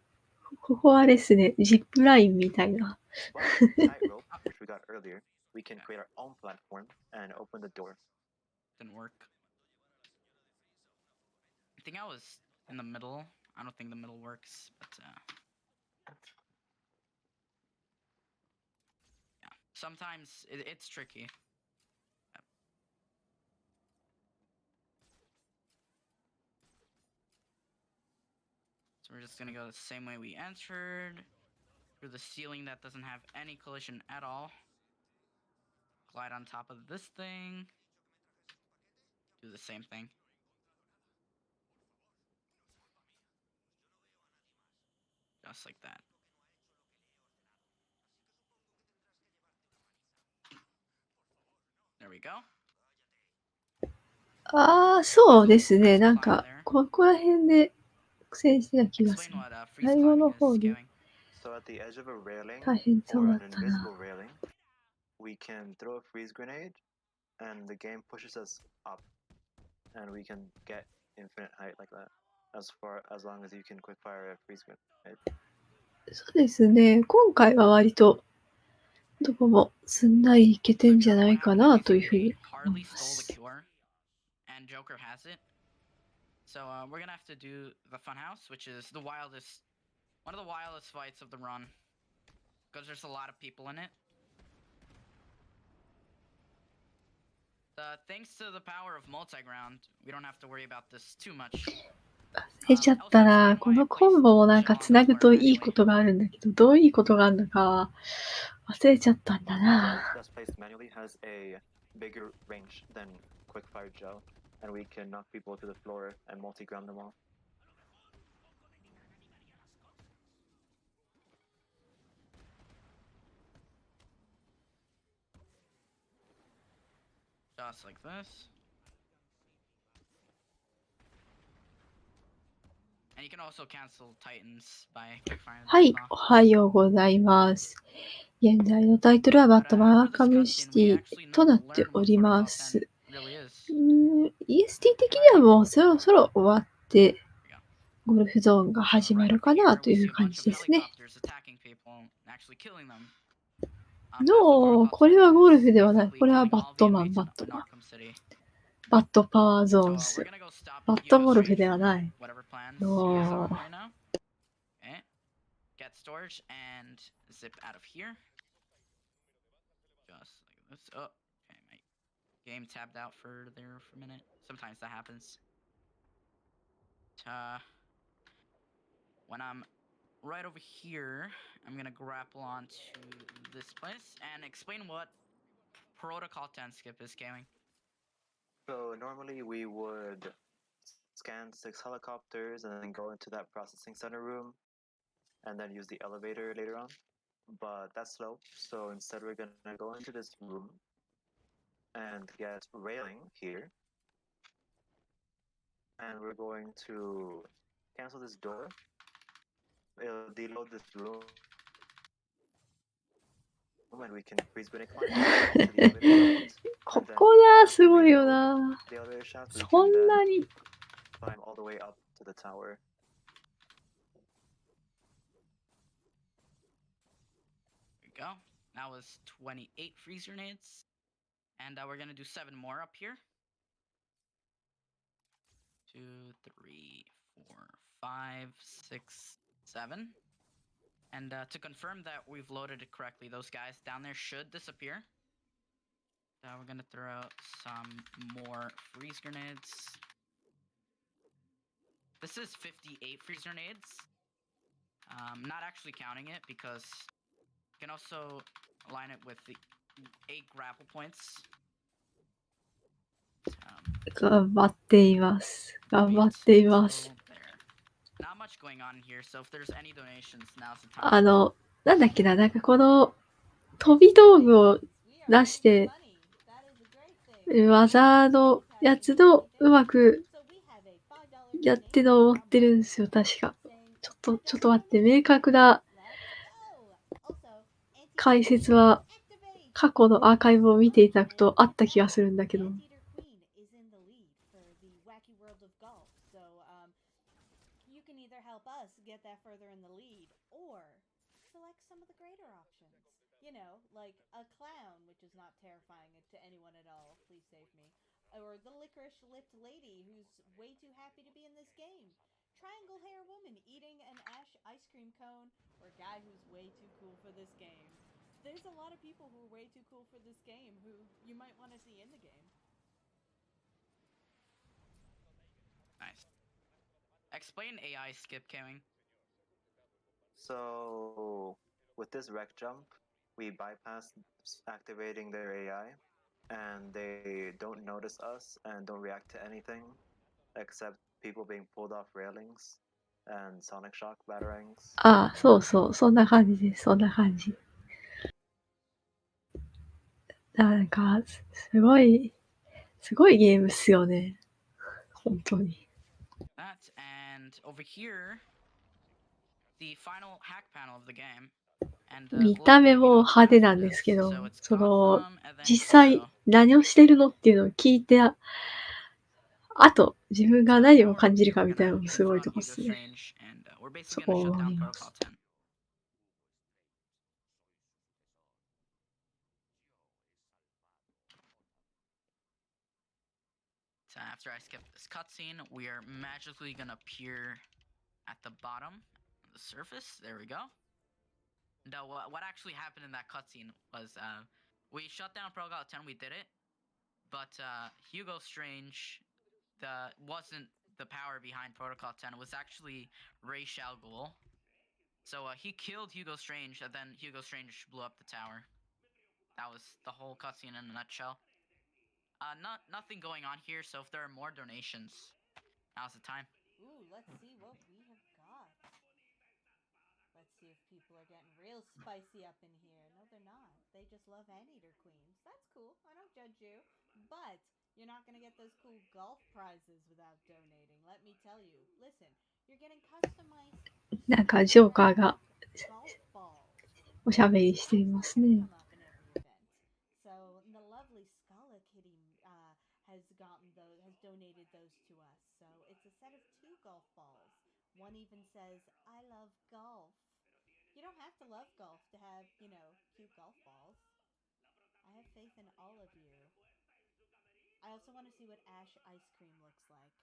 ここはあれですね、ジップラインみたいな。But tightrope, which we got earlier, we can create our own platform and open the door. Didn't work. I think I was in the middle. I don't think the middle works, but yeah. Sometimes it's tricky. So we're just gonna go the same way we entered, through the ceiling that doesn't have any collision at all. Glide on top of this thing. Do the same thing. Just like that. There we go. ああ、そうですね。なんか、ここら辺で苦戦してた気がする。最後の方で So at the edge of a railing 大変そう or だ an ったな。 invisible railing, we can throw a freeze grenade, and the game pushes us up, and we can get infinite height like that, as long as you can quick fire a freeze grenade. そうですね。今回は割とどこもすんなりいけてんじゃないかなというふうに思います。And Joker has it. So we're gonna have to do the Funhouse, which is one of the wildest fights of the run, because there's a lot of people in it. Thanks to the power of multi-ground, we don't have to worry about this too much. 忘れちゃったな。このコンボもなんか繋ぐといいことがあるんだけど、どういいことがあるのかは忘れちゃったんだな。That's placed manually has a bigger range than quickfire gel, and we can knock people to the floor and multi-ground them all. Just like this. And you can also cancel Titans by quickfire. はい、おはようございます。現在のタイトルはバットマンアーカムシティとなっております。EST 的にはもうそろそろ終わって、ゴルフゾーンが始まるかなという感じですね。これはゴルフではない。これはバットマン。バットパワーゾーンス。バットゴルフではない。Get storage and zip out of here. Just like this. Oh, okay, my game tabbed out for a minute. Sometimes that happens. When I'm right over here, I'm gonna grapple onto this place and explain what Protocol 10 skip is, Gaming. So normally we would scan 6 helicopters and then go into that processing center room and then use the elevator later on. But that's slow, so instead we're gonna go into this room and get railing here. And we're going to cancel this door. It'll deload this room. And we can freeze grenade climb. ここだ、すごいよな。そんなに。Climb all the way up to the tower. There we go. That was 28 freeze grenades. And we're gonna do 7 more up here. 2, 3, 4, 5, 6, 7. And to confirm that we've loaded it correctly, those guys down there should disappear. We're gonna throw out some more freeze grenades. This is 58 freeze grenades. Not actually counting it because you can also align it with the 8 grapple points. 頑張っています。頑張っています。Not much going on here, so if there's any donations, now's the time. なんだっけな、なんかこの飛び道具を出して、技のやつのうまくやって登ってるんですよ、確か。ちょっと待って、明確な解説は過去のアーカイブを見ていただくとあった気がするんだけど。You can either help us get that further in the lead, or select some of the greater options. You know, like a clown, which is not terrifying to anyone at all. Please save me. Or the licorice-lipped lady who's way too happy to be in this game. Triangle hair woman eating an Ash ice cream cone, or guy who's way too cool for this game. There's a lot of people who are way too cool for this game who you might want to see in the game. Nice. Explain AI skip queuing. So with this wreck jump, we bypass activating their AI, and they don't notice us and don't react to anything except people being pulled off railings and sonic shock batarangs. ああ、そうそう。そんな感じです。そんな感じ。なんか、すごいゲームっすよね。本当に。That, and over here, the final hack panel of the game. 見た目も派手なんですけど、その、実際何をしてるのっていうのを聞いて、あと、自分が何を感じるかみたいなのもすごいとこっすね。そう思います。So after I skip this cutscene, we are magically gonna appear at the bottom of the surface. There we go. No, what actually happened in that cutscene was we shut down Protocol 10, we did it, but Hugo Strange wasn't the power behind Protocol 10. It was actually Ra's al Ghul. So he killed Hugo Strange, and then Hugo Strange blew up the tower. That was the whole cutscene in a nutshell. Nothing going on here, so if there are more donations, now's the time. Ooh, let's see what we have got. Let's see if people are getting real spicy up in here. No, they're not. They just love Anteater Queens. That's cool. I don't judge you. But you're not going to get those cool golf prizes without donating. Let me tell you. Listen, you're getting customized なんか、ジョーカーが golf balls. おしゃべりしていますね。Come up in every event. So the lovely Scala Kitty has donated those to us. So it's a set of 2 golf balls. One even says, I love golf. You don't have to love golf to have, cute golf balls. I have faith in all of you. I also want to see what Ash ice cream looks like.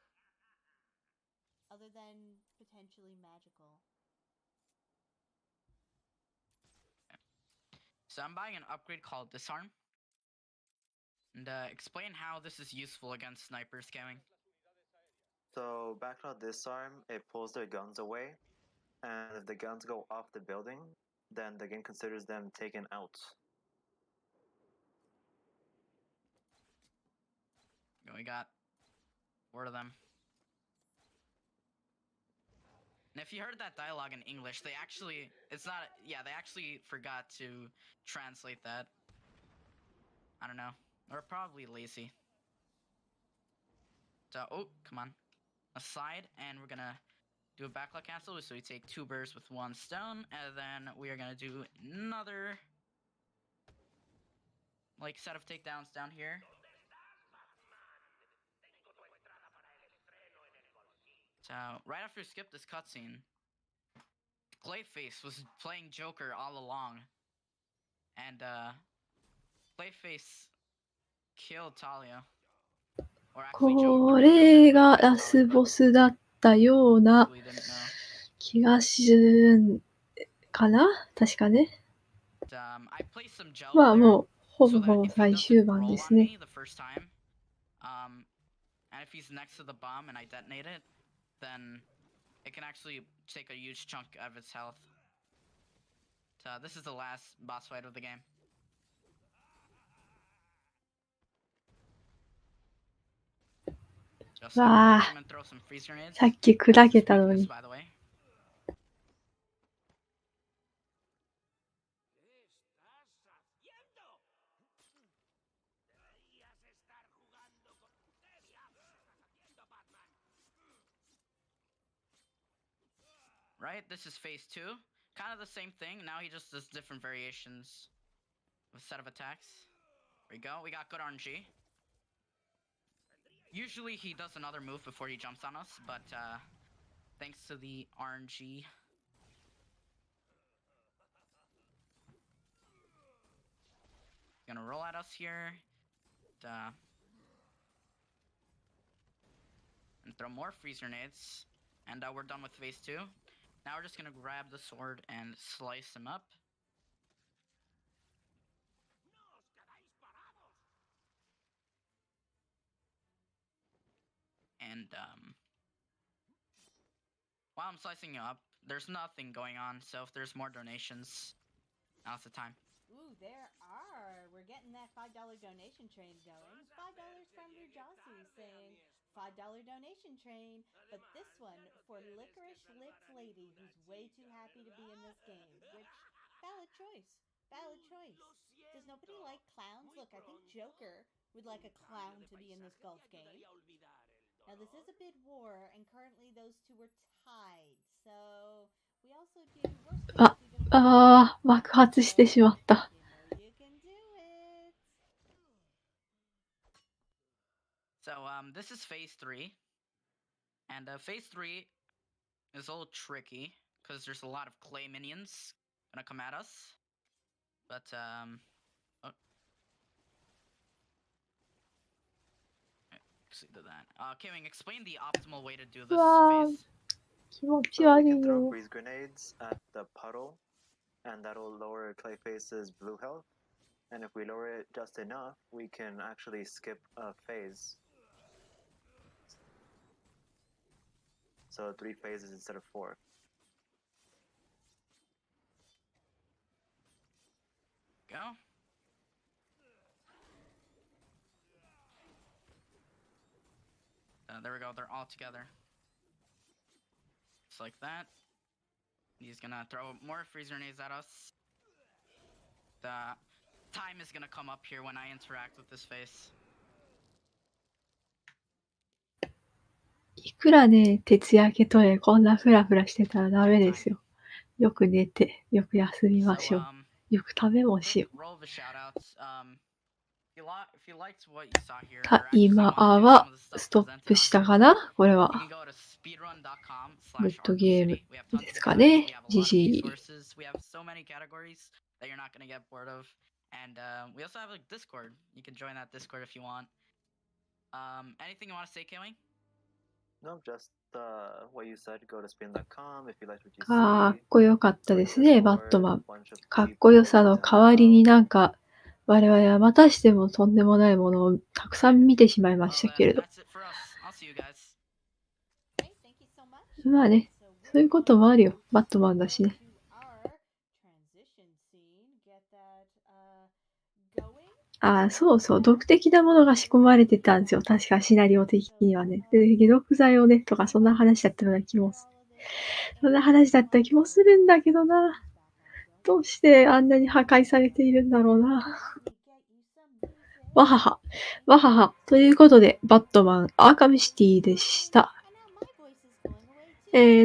Other than potentially magical. So I'm buying an upgrade called Disarm. And explain how this is useful against sniper scamming. So backshot disarm, it pulls their guns away, and if the guns go off the building, then the game considers them taken out. We got 4 of them. And if you heard that dialogue in English, they actually forgot to translate that. I don't know. Or probably lazy. So, oh, come on. Aside, and we're gonna do a backlog cancel, so we take 2 birds with 1 stone, and then we are gonna do another, like, set of takedowns down here. So, right after we skipped this cutscene, Clayface was playing Joker all along. And, Clayface killed Talia. これがラスボスだったような気がするかな？確かね。まあもう、ほぼ最終盤ですね。And if he's next to the bomb and I detonate it, then it can actually take a huge chunk of its health. So this is the last boss fight of the game. Just Ah, I'm gonna throw some freeze grenades. さっき砕けたのに。By the way. Right, this is phase 2. kind of the same thing. Now he just does different variations of a set of attacks. There we go. We got good RNG. Usually he does another move before he jumps on us, but thanks to the RNG. Gonna roll at us here. And throw more freeze grenades. And we're done with phase 2. Now we're just gonna grab the sword and slice him up. And while I'm slicing you up, there's nothing going on, so if there's more donations, now's the time. Ooh, there are. We're getting that $5 donation train going. $5 from Rujasu saying $5 donation train. But this one for Licorice Lips Lady, who's way too happy to be in this game. Which, valid choice. Valid choice. Does nobody like clowns? Look, I think Joker would like a clown to be in this golf game. Now, this is a bid war, and currently those two are tied. So, we also do worst case, we don't 爆発してしまった。You can do it. So, this is phase 3. And phase 3 is a little tricky, because there's a lot of clay minions gonna come at us. But, did that. Kevin, explain the optimal way to do this phase. 気持ち So we 悪い can throw よ。 freeze grenades at the puddle, and that'll lower Clayface's blue health. And if we lower it just enough, we can actually skip a phase. So 3 phases instead of 4. Go. There we go, they're all together. Just like that. He's gonna throw more freeze grenades at us. The time is gonna come up here when I interact with this face. いくらね、徹夜明けとこんなフラフラしてたらダメですよ。よく寝て、よく休みましょう。よく食べもしよう。タイマーはストップしたかな？これは。グッドゲームですかね。GG。And we also have a Discord. You can join that Discord if you want. Anything you want to say, Killing? No, just what you said. Go to spin.com if you like what you see. かっこよかったですね、バットマン。かっこよさの代わりになんか、我々はまたしてもとんでもないものをたくさん見てしまいましたけれど。まあね、そういうこともあるよ。バットマンだしね。そうそう、毒的なものが仕込まれてたんですよ。確かシナリオ的にはね。で、解毒剤をね、とかそんな話だったような気もするんだけどな。どうしてあんなに破壊されているんだろうな。わはは。わはは。ということで、バットマンアーカムシティでした。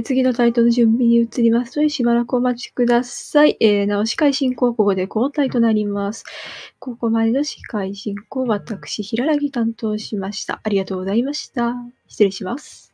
次のタイトル準備に移りますので、しばらくお待ちください。なお、司会進行ここで交代となります。ここまでの司会進行、私、平良木担当しました。ありがとうございました。失礼します。